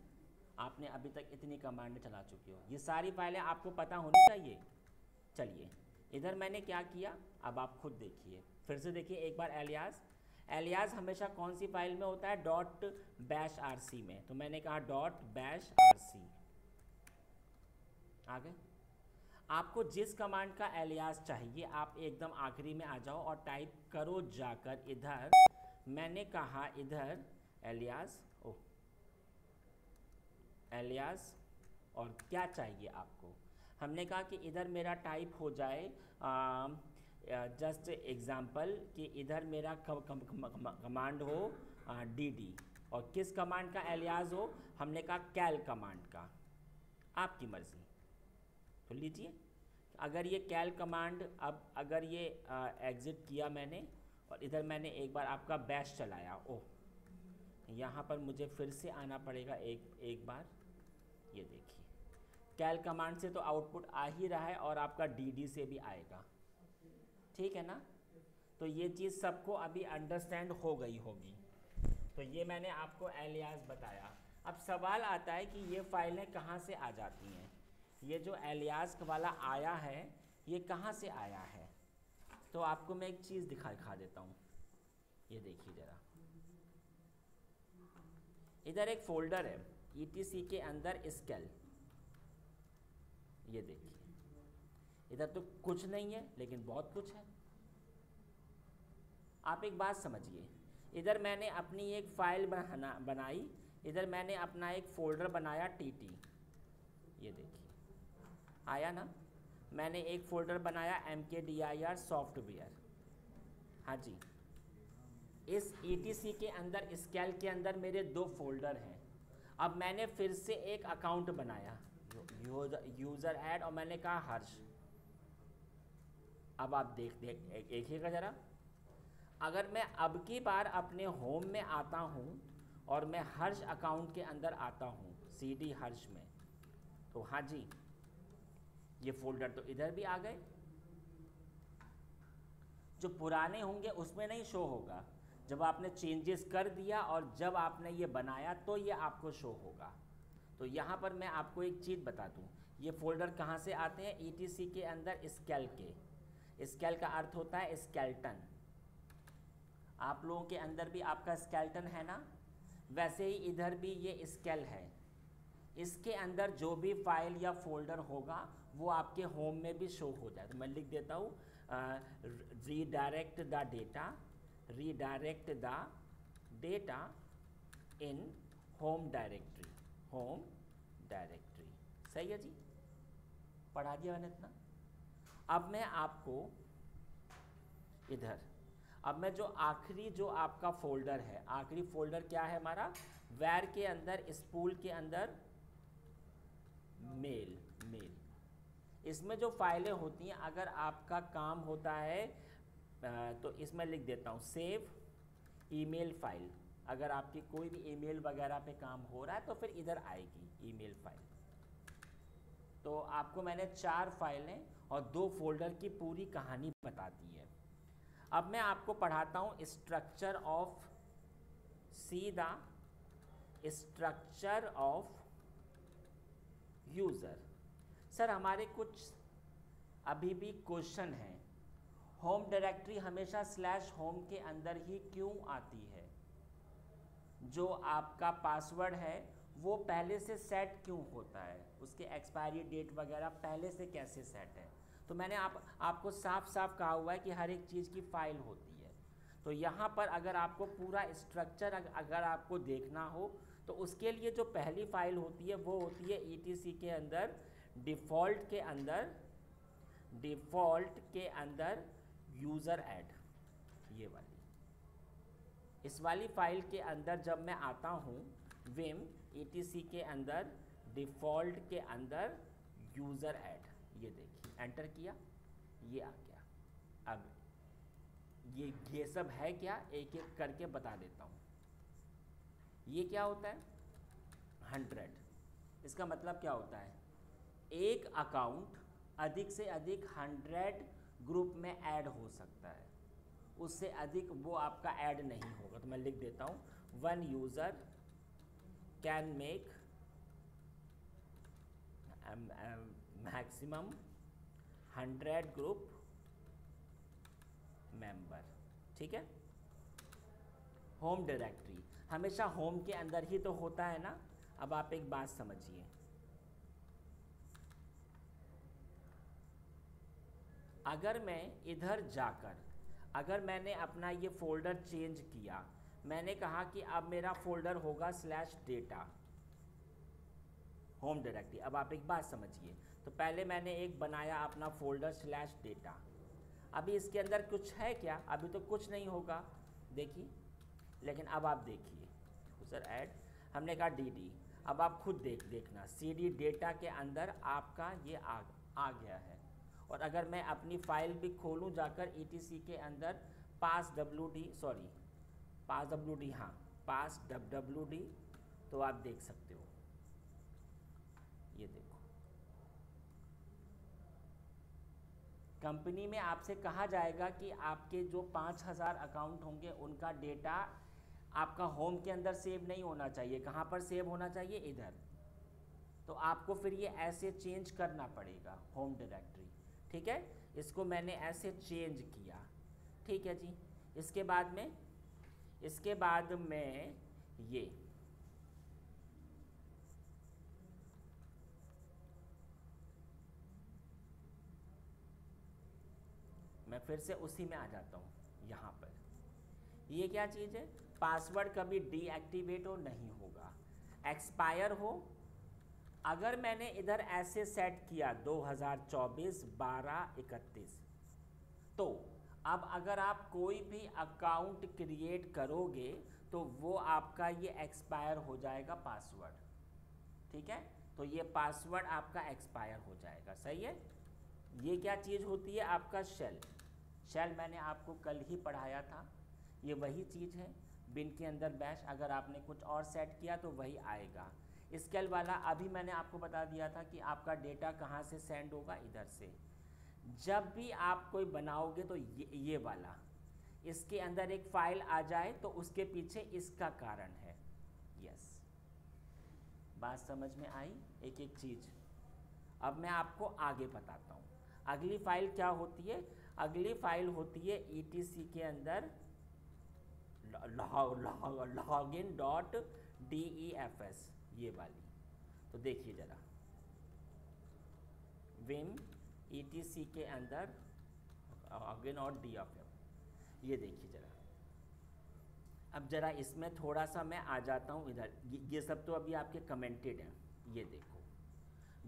आपने अभी तक इतनी कमांड चला चुके हो, ये सारी फाइलें आपको पता होनी चाहिए। चलिए इधर मैंने क्या किया, अब आप खुद देखिए, फिर से देखिए एक बार एलियास। एलियास हमेशा कौन सी फाइल में होता है, .bashrc में। तो मैंने कहा .bashrc, आ गए। आपको जिस कमांड का एलियास चाहिए आप एकदम आखिरी में आ जाओ और टाइप करो जाकर इधर, मैंने कहा इधर एलियास, ओ एलियास, और क्या चाहिए आपको, हमने कहा कि इधर मेरा टाइप हो जाए जस्ट एग्जाम्पल कि इधर मेरा कमांड हो dd, और किस कमांड का एलियास हो, हमने कहा कैल कमांड का, आपकी मर्ज़ी। तो लीजिए, अगर ये कैल कमांड, अब अगर ये एग्ज़िट किया मैंने और इधर मैंने एक बार आपका बैश चलाया, ओह यहाँ पर मुझे फिर से आना पड़ेगा एक बार। ये देखिए कैल कमांड से तो आउटपुट आ ही रहा है और आपका dd से भी आएगा, ठीक है ना। तो ये चीज़ सबको अभी अंडरस्टैंड हो गई होगी। तो ये मैंने आपको एलियास बताया। अब सवाल आता है कि ये फाइलें कहाँ से आ जाती हैं, ये जो एलियास वाला आया है ये कहाँ से आया है। तो आपको मैं एक चीज़ दिखा देता हूँ, ये देखिए ज़रा, इधर एक फोल्डर है etc के अंदर स्केल, ये देखिए इधर तो कुछ नहीं है लेकिन बहुत कुछ है। आप एक बात समझिए, इधर मैंने अपनी एक फाइल बनाई, इधर मैंने अपना एक फोल्डर बनाया tt, ये देखिए आया ना। मैंने एक फोल्डर बनाया mkdir सॉफ्टवेयर, हाँ जी। इस etc के अंदर स्केल के अंदर मेरे 2 फोल्डर हैं। अब मैंने फिर से एक अकाउंट बनाया यूज़र ऐड, और मैंने कहा हर्ष। अब आप देखिएगा ज़रा, अगर मैं अब की बार अपने होम में आता हूँ और मैं हर्ष अकाउंट के अंदर आता हूँ cd हर्ष में, तो हाँ जी ये फोल्डर तो इधर भी आ गए। जो पुराने होंगे उसमें नहीं शो होगा, जब आपने चेंजेस कर दिया और जब आपने ये बनाया तो ये आपको शो होगा। तो यहाँ पर मैं आपको एक चीज़ बता दूँ, ये फोल्डर कहाँ से आते हैं, etc के अंदर स्केल के। स्केल का अर्थ होता है स्केल्टन। आप लोगों के अंदर भी आपका स्केल्टन है ना, वैसे ही इधर भी ये स्केल है। इसके अंदर जो भी फाइल या फोल्डर होगा वो आपके होम में भी शो हो जाए। तो मैं लिख देता हूँ redirect the data in home directory. सही है जी, पढ़ा दिया मैंने इतना। अब मैं आपको इधर, अब मैं जो आखिरी जो आपका फोल्डर है, आखिरी फोल्डर क्या है हमारा, वेयर के अंदर, स्पूल के अंदर मेल। इसमें जो फाइलें होती हैं, अगर आपका काम होता है तो इसमें लिख देता हूँ सेव ईमेल फाइल। अगर आपकी कोई भी ईमेल वगैरह पे काम हो रहा है तो फिर इधर आएगी ईमेल फाइल। तो आपको मैंने 4 फाइलें और 2 फोल्डर की पूरी कहानी बता दी है। अब मैं आपको पढ़ाता हूँ structure of, see the structure of user. Sir हमारे कुछ अभी भी क्वेश्चन हैं, होम डायरेक्टरी हमेशा /होम के अंदर ही क्यों आती है? जो आपका पासवर्ड है वो पहले से सेट क्यों होता है? उसके एक्सपायरी डेट वगैरह पहले से कैसे सेट है? तो मैंने आपको साफ साफ कहा हुआ है कि हर एक चीज़ की फ़ाइल होती है। तो यहाँ पर अगर आपको पूरा स्ट्रक्चर अगर आपको देखना हो तो उसके लिए जो पहली फ़ाइल होती है वो होती है ETC के अंदर डिफ़ॉल्ट के अंदर यूज़र ऐड, ये वाली। इस वाली फ़ाइल के अंदर जब मैं आता हूँ विम ETC के अंदर डिफ़ॉल्ट के अंदर यूज़र ऐड, ये देखिए एंटर किया, ये आ गया। अब ये सब है क्या, एक एक करके बता देता हूँ। ये क्या होता है 100, इसका मतलब क्या होता है, एक अकाउंट अधिक से अधिक 100 ग्रुप में ऐड हो सकता है, उससे अधिक वो आपका ऐड नहीं होगा। तो मैं लिख देता हूँ 1 user can make maximum 100 group member. ठीक है, होम डायरेक्टरी हमेशा होम के अंदर ही तो होता है ना। अब आप एक बात समझिए, अगर मैं इधर जाकर, अगर मैंने अपना ये फोल्डर चेंज किया, मैंने कहा कि अब मेरा फोल्डर होगा /data होम डायरेक्टरी। अब आप एक बात समझिए, तो पहले मैंने एक बनाया अपना फोल्डर /data। अभी इसके अंदर कुछ है क्या? अभी तो कुछ नहीं होगा, देखिए। लेकिन अब आप देखिए यूज़र ऐड, हमने कहा DD। अब आप खुद देखना CD डेटा के अंदर आपका ये आ गया है। और अगर मैं अपनी फ़ाइल भी खोलूं जाकर ETC के अंदर passwd, तो आप देख सकते हो, ये देखो। कंपनी में आपसे कहा जाएगा कि आपके जो 5000 अकाउंट होंगे उनका डेटा आपका होम के अंदर सेव नहीं होना चाहिए। कहाँ पर सेव होना चाहिए? इधर। तो आपको फिर ये ऐसे चेंज करना पड़ेगा होम डायरेक्टरी। ठीक है, इसको मैंने ऐसे चेंज किया। ठीक है जी। इसके बाद में ये मैं फिर से उसी में आ जाता हूँ। यहाँ पर ये क्या चीज़ है, पासवर्ड कभी डीएक्टिवेट हो नहीं होगा, एक्सपायर हो। अगर मैंने इधर ऐसे सेट किया 2024-12-31, तो अब अगर आप कोई भी अकाउंट क्रिएट करोगे तो वो आपका ये एक्सपायर हो जाएगा पासवर्ड। ठीक है, तो ये पासवर्ड आपका एक्सपायर हो जाएगा। सही है। ये क्या चीज़ होती है? आपका शेल मैंने आपको कल ही पढ़ाया था, ये वही चीज़ है। बिन के अंदर बैश, अगर आपने कुछ और सेट किया तो वही आएगा। स्केल वाला अभी मैंने आपको बता दिया था कि आपका डेटा कहाँ से सेंड होगा, इधर से। जब भी आप कोई बनाओगे तो ये वाला, इसके अंदर एक फाइल आ जाए तो उसके पीछे इसका कारण है। यस, बात समझ में आई? एक एक चीज़ अब मैं आपको आगे बताता हूँ। अगली फाइल क्या होती है? अगली फाइल होती है ETC के अंदर login.defs, ये वाली। तो देखिए जरा, विम ETC के अंदर login.defs, ये देखिए जरा। अब जरा इसमें थोड़ा सा मैं आ जाता हूँ इधर, ये सब तो अभी आपके कमेंटेड हैं। ये देखो,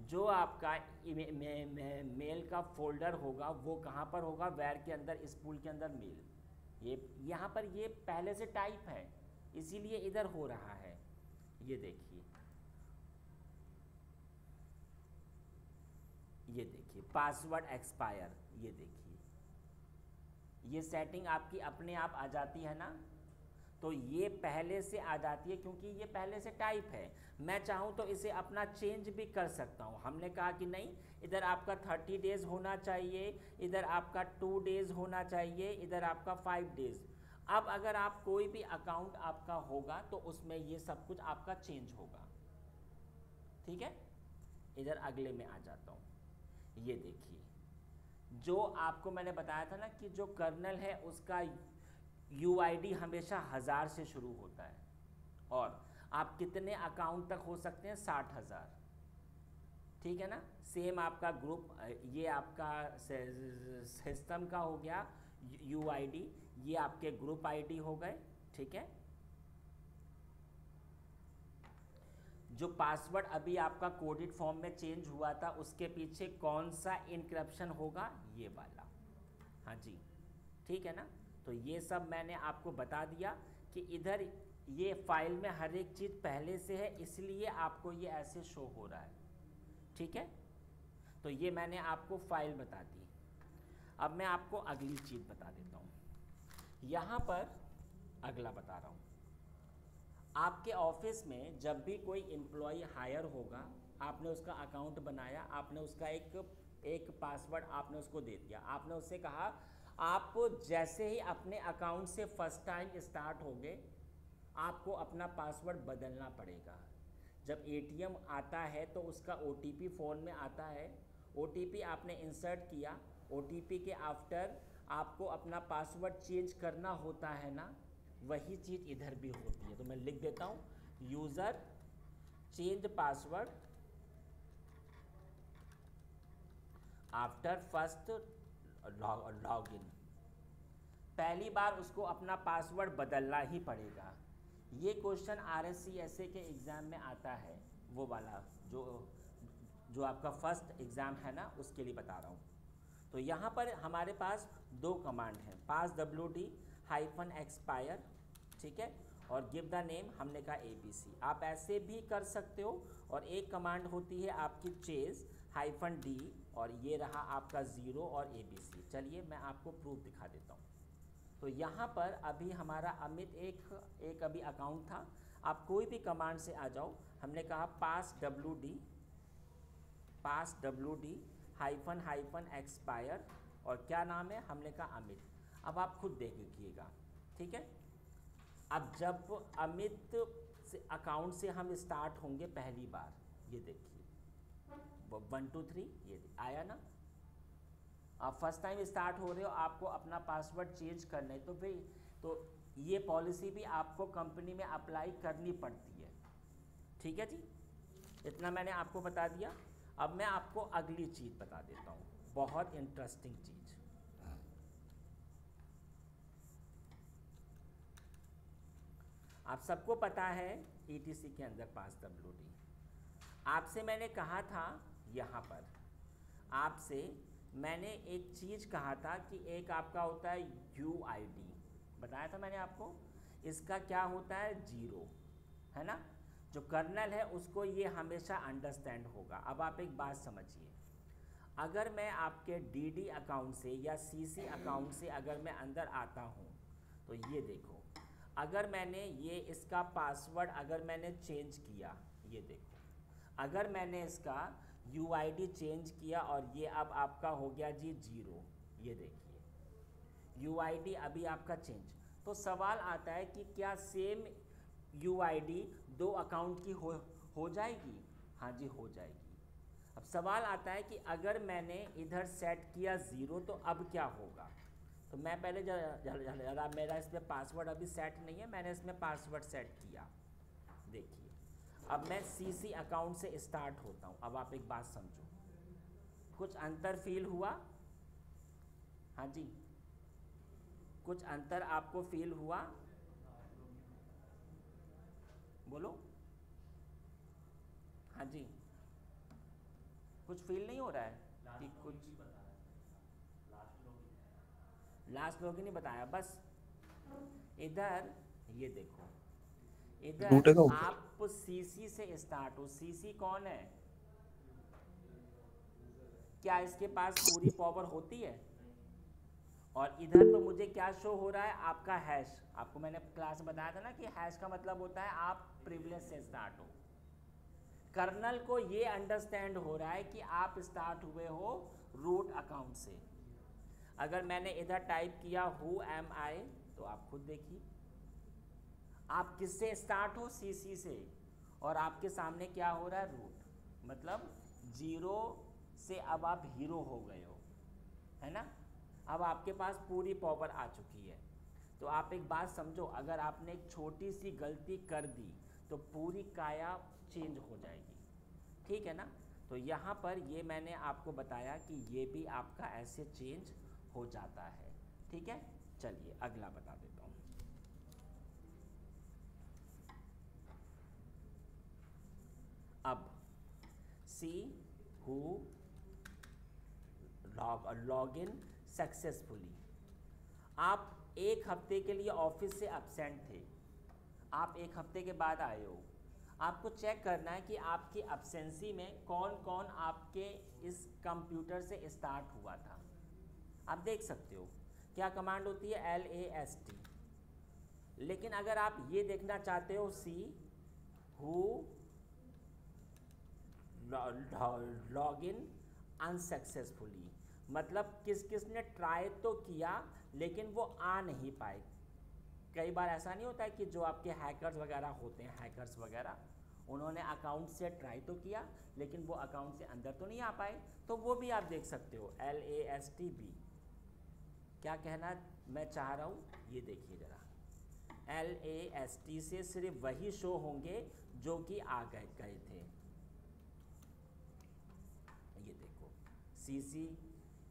जो आपका मेल का फोल्डर होगा वो कहाँ पर होगा, वेयर के अंदर, इस पूल के अंदर मेल। ये यहाँ पर ये पहले से टाइप है, इसीलिए इधर हो रहा है। ये देखिए, ये देखिए पासवर्ड एक्सपायर, ये देखिए, ये सेटिंग आपकी अपने आप आ जाती है ना। तो ये पहले से आ जाती है क्योंकि ये पहले से टाइप है। मैं चाहूँ तो इसे अपना चेंज भी कर सकता हूँ। हमने कहा कि नहीं, इधर आपका 30 डेज़ होना चाहिए, इधर आपका 2 डेज़ होना चाहिए, इधर आपका 5 डेज़। अब अगर आप कोई भी अकाउंट आपका होगा तो उसमें ये सब कुछ आपका चेंज होगा। ठीक है, इधर अगले में आ जाता हूँ। ये देखिए, जो आपको मैंने बताया था ना कि जो कर्नल है उसका UID हमेशा 1000 से शुरू होता है, और आप कितने अकाउंट तक हो सकते हैं, 60,000। ठीक है ना। सेम आपका ग्रुप, ये आपका सिस्टम का हो गया UID, ये आपके ग्रुप ID हो गए। ठीक है, जो पासवर्ड अभी आपका कोडेड फॉर्म में चेंज हुआ था उसके पीछे कौन सा इनक्रप्शन होगा, ये वाला। हाँ जी, ठीक है ना। तो ये सब मैंने आपको बता दिया कि इधर ये फाइल में हर एक चीज़ पहले से है, इसलिए आपको ये ऐसे शो हो रहा है। ठीक है, तो ये मैंने आपको फाइल बता दी। अब मैं आपको अगली चीज़ बता देता हूँ। यहाँ पर अगला बता रहा हूँ, आपके ऑफिस में जब भी कोई एम्प्लॉय हायर होगा, आपने उसका अकाउंट बनाया, आपने उसका एक पासवर्ड आपने उसको दे दिया, आपने उससे कहा आप जैसे ही अपने अकाउंट से फर्स्ट टाइम स्टार्ट होंगे आपको अपना पासवर्ड बदलना पड़ेगा। जब ATM आता है तो उसका OTP फ़ोन में आता है, OTP आपने इंसर्ट किया, OTP के आफ्टर आपको अपना पासवर्ड चेंज करना होता है ना, वही चीज़ इधर भी होती है। तो मैं लिख देता हूँ, user change password after first login. पहली बार उसको अपना पासवर्ड बदलना ही पड़ेगा। ये क्वेश्चन RSC के एग्ज़ाम में आता है, वो वाला जो आपका फर्स्ट एग्ज़ाम है ना, उसके लिए बता रहा हूँ। तो यहाँ पर हमारे पास 2 कमांड हैं, पास WD-expire, ठीक है, और गिव द नेम हमने कहा ABC। आप ऐसे भी कर सकते हो, और एक कमांड होती है आपकी chase-d, और ये रहा आपका 0 और ABC। चलिए मैं आपको प्रूफ दिखा देता हूँ। तो यहाँ पर अभी हमारा अमित एक अभी अकाउंट था। आप कोई भी कमांड से आ जाओ, हमने कहा पास WD-expire, और क्या नाम है, हमने कहा अमित। अब आप खुद देखिएगा, ठीक है। अब जब अमित से अकाउंट से हम स्टार्ट होंगे पहली बार, ये देखिए 1 2 3 ये आया ना। आप फर्स्ट टाइम स्टार्ट हो रहे हो, आपको अपना पासवर्ड चेंज करना है, तो भाई तो ये पॉलिसी भी आपको कंपनी में अप्लाई करनी पड़ती है। ठीक है जी, इतना मैंने आपको बता दिया। अब मैं आपको अगली चीज़ बता देता हूँ, बहुत इंटरेस्टिंग चीज़। आप सबको पता है ETC के अंदर पास WD। आपसे मैंने कहा था, यहाँ पर आपसे मैंने एक चीज़ कहा था कि एक आपका होता है UID, बताया था मैंने आपको। इसका क्या होता है, 0, है ना। जो कर्नल है उसको ये हमेशा अंडरस्टैंड होगा। अब आप एक बात समझिए, अगर मैं आपके DD अकाउंट से या CC अकाउंट से अगर मैं अंदर आता हूँ, तो ये देखो, अगर मैंने ये इसका पासवर्ड अगर मैंने चेंज किया, ये देखो, अगर मैंने इसका UID चेंज किया और ये अब आपका हो गया जी 0, ये देखिए UID अभी आपका चेंज। तो सवाल आता है कि क्या सेम UID 2 अकाउंट की हो जाएगी? हाँ जी, हो जाएगी। अब सवाल आता है कि अगर मैंने इधर सेट किया 0 तो अब क्या होगा। तो मैं पहले जरा मेरा इसमें पासवर्ड अभी सेट नहीं है, मैंने इसमें पासवर्ड सेट किया। देखिए अब मैं सीसी अकाउंट से स्टार्ट होता हूँ। अब आप एक बात समझो, कुछ अंतर फील हुआ? हाँ जी, कुछ अंतर आपको फील हुआ? बोलो। हाँ जी, कुछ फील नहीं हो रहा है कि कुछ लास्ट लोग ही नहीं बताया। बस इधर ये देखो, रूट इधर अकाउंट। आप सीसी से स्टार्ट हो। सीसी कौन है? क्या इसके पास पूरी पावर होती है? और इधर तो मुझे क्या शो हो रहा है, आपका हैश। आपको मैंने क्लास में बताया था ना कि हैश का मतलब होता है आप प्रिविलेज से स्टार्ट हो। कर्नल को ये अंडरस्टैंड हो रहा है कि आप स्टार्ट हुए हो रूट अकाउंट से। अगर मैंने इधर टाइप किया हु एम आई, तो आप खुद देखिए आप किससे स्टार्ट हो, सीसी से, और आपके सामने क्या हो रहा है, रूट। मतलब 0 से अब आप हीरो हो गए हो, है ना। अब आपके पास पूरी पावर आ चुकी है। तो आप एक बात समझो, अगर आपने एक छोटी सी गलती कर दी तो पूरी काया चेंज हो जाएगी, ठीक है ना। तो यहाँ पर ये मैंने आपको बताया कि ये भी आपका ऐसे चेंज हो जाता है, ठीक है। चलिए अगला बता देता हूँ। अब see who log in successfully. आप एक हफ्ते के लिए ऑफिस से एब्सेंट थे, आप एक हफ्ते के बाद आए हो। आपको चेक करना है कि आपकी एब्सेंसी में कौन कौन आपके इस कंप्यूटर से स्टार्ट हुआ था। आप देख सकते हो क्या कमांड होती है, LAST। लेकिन अगर आप ये देखना चाहते हो see who log in unsuccessfully, मतलब किस किस ने ट्राई तो किया लेकिन वो आ नहीं पाए। कई बार ऐसा नहीं होता है कि जो आपके हैकर्स वगैरह होते हैं, हैकर्स वगैरह, उन्होंने अकाउंट से ट्राई तो किया लेकिन वो अकाउंट से अंदर तो नहीं आ पाए। तो वो भी आप देख सकते हो, LASTB। क्या कहना मैं चाह रहा हूँ, ये देखिए ज़रा, LAST से सिर्फ वही शो होंगे जो कि आ गए थे। ये देखो CC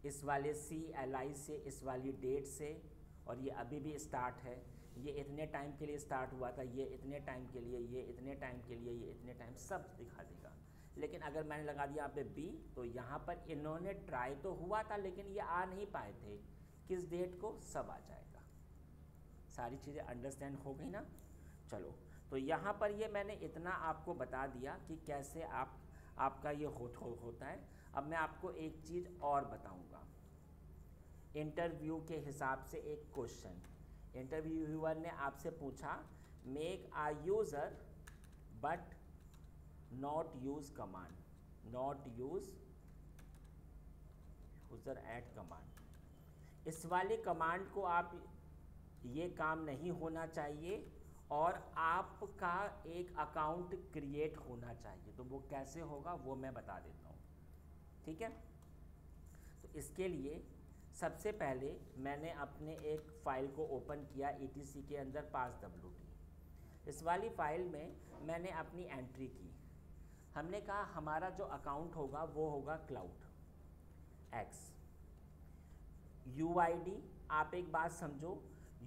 इस वाले CLI से, इस वाली डेट से, और ये अभी भी स्टार्ट है। ये इतने टाइम के लिए स्टार्ट हुआ था, ये इतने टाइम के लिए, ये इतने टाइम के लिए, ये इतने टाइम, सब दिखा देगा। लेकिन अगर मैंने लगा दिया यहाँ पे B, तो यहाँ पर इन्होंने ट्राई तो हुआ था लेकिन ये आ नहीं पाए थे, किस डेट को, सब आ जाएगा। सारी चीज़ें अंडरस्टैंड हो गई ना। चलो, तो यहाँ पर ये मैंने इतना आपको बता दिया कि कैसे आपका ये होता है। अब मैं आपको एक चीज़ और बताऊँगा। इंटरव्यू के हिसाब से एक क्वेश्चन, इंटरव्यूअर ने आपसे पूछा, make a user but not use command, not use user add command. इस वाली कमांड को आप, ये काम नहीं होना चाहिए और आपका एक अकाउंट क्रिएट होना चाहिए। तो वो कैसे होगा वो मैं बता देता हूँ, ठीक है। तो इसके लिए सबसे पहले मैंने अपने एक फ़ाइल को ओपन किया ETC के अंदर passwd। इस वाली फ़ाइल में मैंने अपनी एंट्री की। हमने कहा हमारा जो अकाउंट होगा वो होगा क्लाउड X। UID, आप एक बात समझो,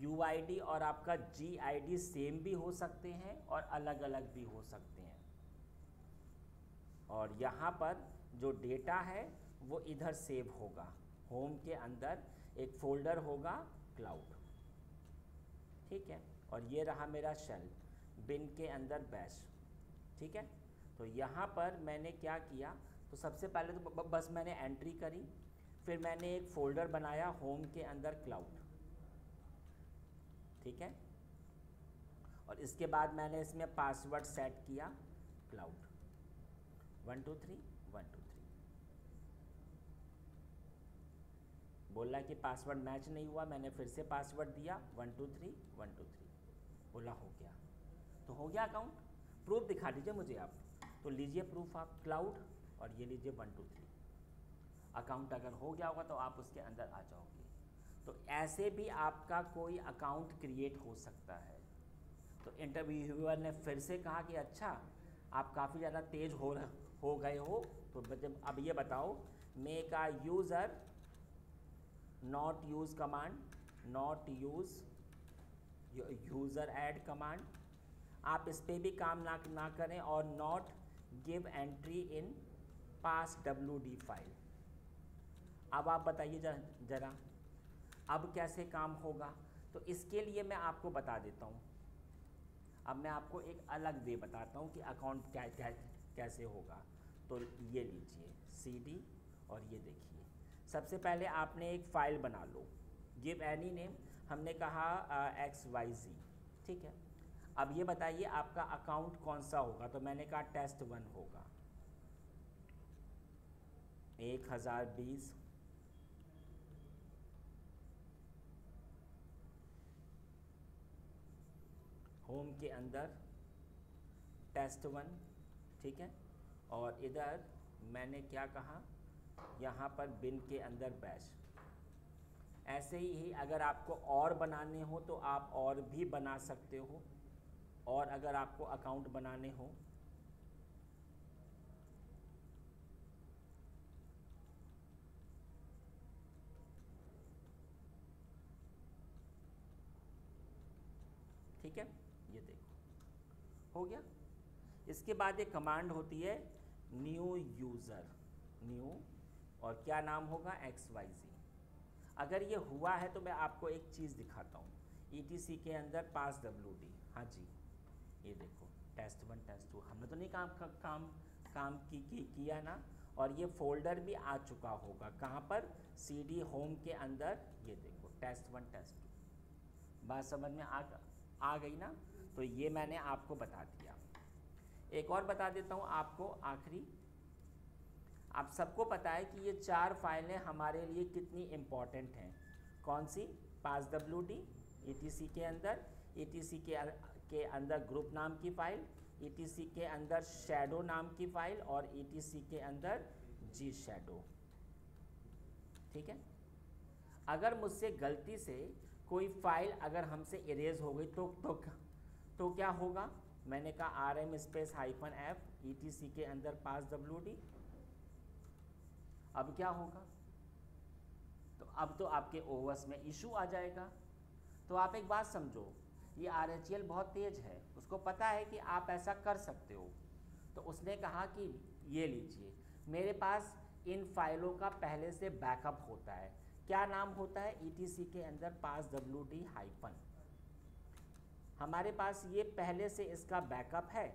UID और आपका GID सेम भी हो सकते हैं और अलग अलग भी हो सकते हैं। और यहाँ पर जो डेटा है वो इधर सेव होगा, होम के अंदर एक फोल्डर होगा क्लाउड, ठीक है। और ये रहा मेरा शेल, बिन के अंदर बैश, ठीक है। तो यहाँ पर मैंने क्या किया, तो सबसे पहले तो बस मैंने एंट्री करी, फिर मैंने एक फ़ोल्डर बनाया होम के अंदर क्लाउड, ठीक है। और इसके बाद मैंने इसमें पासवर्ड सेट किया क्लाउड 123 बोला कि पासवर्ड मैच नहीं हुआ, मैंने फिर से पासवर्ड दिया 123 बोला हो गया। तो हो गया अकाउंट। प्रूफ दिखा दीजिए मुझे आप, तो लीजिए प्रूफ आप, क्लाउड और ये लीजिए 1 2 3। अकाउंट अगर हो गया होगा तो आप उसके अंदर आ जाओगे। तो ऐसे भी आपका कोई अकाउंट क्रिएट हो सकता है। तो इंटरव्यूअर ने फिर से कहा कि अच्छा आप काफ़ी ज़्यादा तेज़ हो गए हो, तो अब ये बताओ, make a user not use command, not use user add command, आप इस पर भी काम ना करें, और not give entry in pass WD file. अब आप बताइए जरा अब कैसे काम होगा। तो इसके लिए मैं आपको बता देता हूँ। अब मैं आपको एक अलग वे बताता हूँ कि अकाउंट कैसे होगा। तो ये लीजिए CD, और ये देखिए सबसे पहले आपने एक फ़ाइल बना लो, गिव एनी नेम, हमने कहा XYZ, ठीक है। अब ये बताइए आपका अकाउंट कौन सा होगा। तो मैंने कहा test1 होगा। 1020 होम के अंदर test1, ठीक है। और इधर मैंने क्या कहा, यहाँ पर बिन के अंदर बैश। ऐसे ही अगर आपको और बनाने हो तो आप और भी बना सकते हो, और अगर आपको अकाउंट बनाने हो ठीक है। ये देखो हो गया। इसके बाद एक कमांड होती है न्यू यूज़र, न्यू, और क्या नाम होगा XYZ। अगर ये हुआ है तो मैं आपको एक चीज़ दिखाता हूँ, ETC के अंदर पास WD, हाँ जी ये देखो test1 test2, हमने तो नहीं काम किया ना। और ये फोल्डर भी आ चुका होगा कहाँ पर, CD होम के अंदर। ये देखो test1 test2, बात समझ में आ गई ना। तो ये मैंने आपको बता दिया। एक और बता देता हूँ आपको आखिरी। आप सबको पता है कि ये 4 फाइलें हमारे लिए कितनी इम्पॉर्टेंट हैं। कौन सी, पास WD ETC के अंदर, ETC के अंदर ग्रुप नाम की फ़ाइल, ETC के अंदर शैडो नाम की फ़ाइल, और ETC के अंदर G शैडो, ठीक है। अगर मुझसे गलती से कोई फ़ाइल अगर हमसे इरेज हो गई तो क्या होगा। मैंने कहा RM स्पेस -F ETC के अंदर पास WD। अब क्या होगा, तो अब तो आपके OS में इशू आ जाएगा। तो आप एक बात समझो, ये RHEL बहुत तेज़ है, उसको पता है कि आप ऐसा कर सकते हो। तो उसने कहा कि ये लीजिए, मेरे पास इन फाइलों का पहले से बैकअप होता है। क्या नाम होता है, ETC के अंदर पास WD हाइफन। हमारे पास ये पहले से इसका बैकअप है।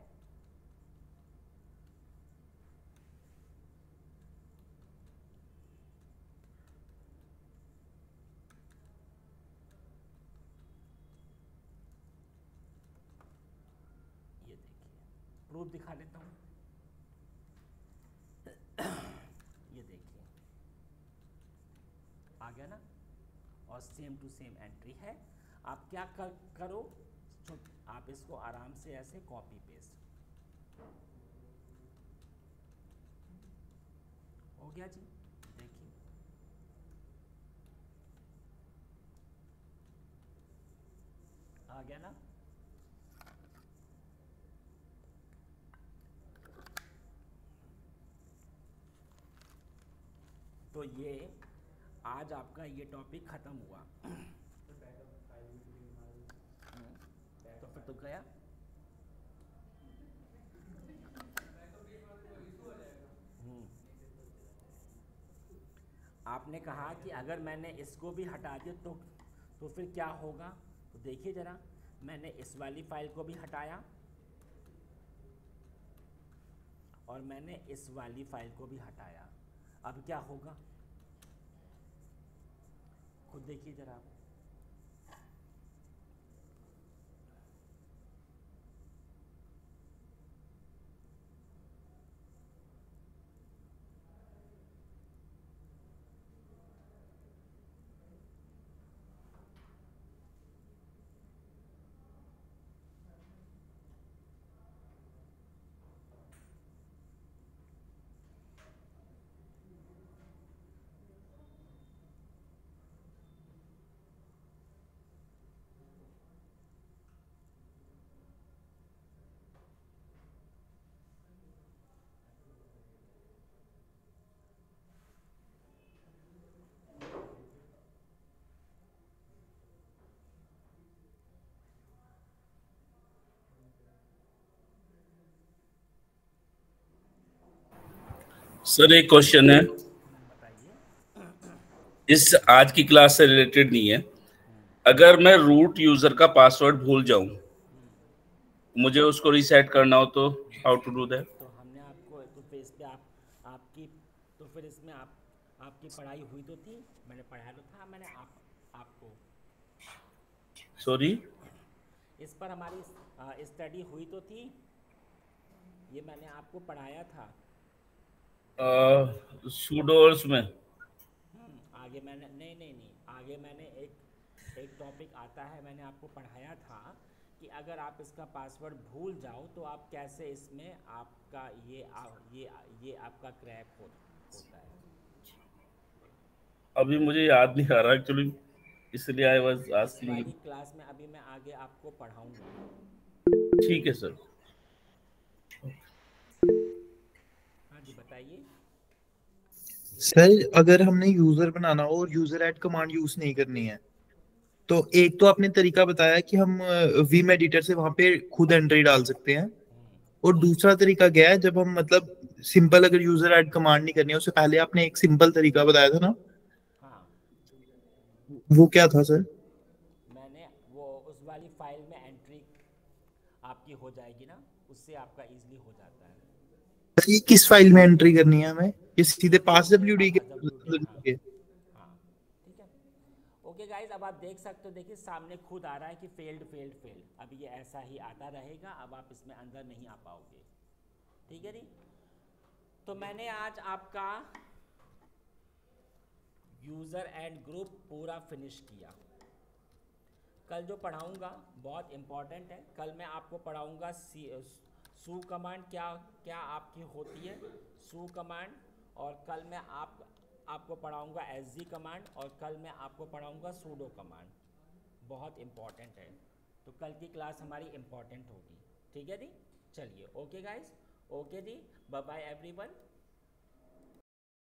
ये देखिए प्रूफ दिखा देता हूँ। ये देखिए आ गया ना, और सेम टू सेम एंट्री है। आप क्या करो, आप इसको आराम से ऐसे कॉपी पेस्ट, हो गया जी। देखिए आ गया ना। तो ये आज आपका ये टॉपिक ख़त्म हुआ। तो फिर तो गया। आपने कहा कि अगर मैंने इसको भी हटा दिया तो फिर क्या होगा। तो देखिए ज़रा, मैंने इस वाली फाइल को भी हटाया, और मैंने इस वाली फाइल को भी हटाया। अब क्या होगा, खुद देखिए ज़रा आप। सर एक क्वेश्चन है, बताइए। इस आज की क्लास से रिलेटेड नहीं है। अगर मैं रूट यूजर का पासवर्ड भूल जाऊं, मुझे उसको रीसेट करना हो तो हाउ टू डू दैट? तो हमने आपको तो फिर इस पे आपकी तो फिर इसमें आपकी पढ़ाई हुई तो थी, मैंने पढ़ाया तो था मैंने आपको सॉरी, इस पर हमारी स्टडी हुई तो थी, ये मैंने आपको पढ़ाया था। सूडोर्स में। आगे मैंने नहीं आगे मैंने एक टॉपिक आता है, मैंने आपको पढ़ाया था कि अगर आप इसका पासवर्ड भूल जाओ तो आप कैसे इसमें आपका ये आपका क्रैक होता है। अभी मुझे याद नहीं आ रहा एक्चुअली, इसलिए आई वाज इस आस्किंग यू। वाली क्लास में अभी मैं आगे आपको पढ़ाऊंगा। ठीक है सर। हाँ जी बताइए। सर अगर हमने यूजर बनाना हो और यूजर ऐड कमांड यूज नहीं करनी है, तो एक तो आपने तरीका बताया कि हम विम एडिटर से वहां पे खुद एंट्री डाल सकते हैं, और दूसरा तरीका क्या है, जब हम मतलब सिंपल अगर यूजर ऐड कमांड नहीं करनी है, उससे पहले आपने एक सिंपल तरीका बताया था ना, हाँ वो क्या था सर? मैंने वो उस वाली फाइल में एंट्री आपकी हो जाएगी ना, उससे आपका इजीली हो जाता है। सर ये किस फाइल में एंट्री करनी है हमें? ये सीधे पास डब्ल्यूडी के हाँ के? हाँ ठीक है। ओके गाइज, अब आप देख सकते हो, देखिए सामने खुद आ रहा है कि फेल्ड फेल्ड फेल्ड, अब ये ऐसा ही आता रहेगा, अब आप इसमें अंदर नहीं आ पाओगे। ठीक है जी। तो मैंने आज आपका यूज़र एंड ग्रुप पूरा फिनिश किया। कल जो पढ़ाऊंगा बहुत इम्पॉर्टेंट है, कल मैं आपको पढ़ाऊंगा सू कमांड क्या क्या आपकी होती है, सू कमांड, और कल मैं आपको पढ़ाऊंगा एसजी कमांड, और कल मैं आपको पढ़ाऊंगा सूडो कमांड। बहुत इम्पॉर्टेंट है, तो कल की क्लास हमारी इम्पॉर्टेंट होगी। ठीक है जी, चलिए ओके गाइस, ओके जी, बाय बाय एवरीवन।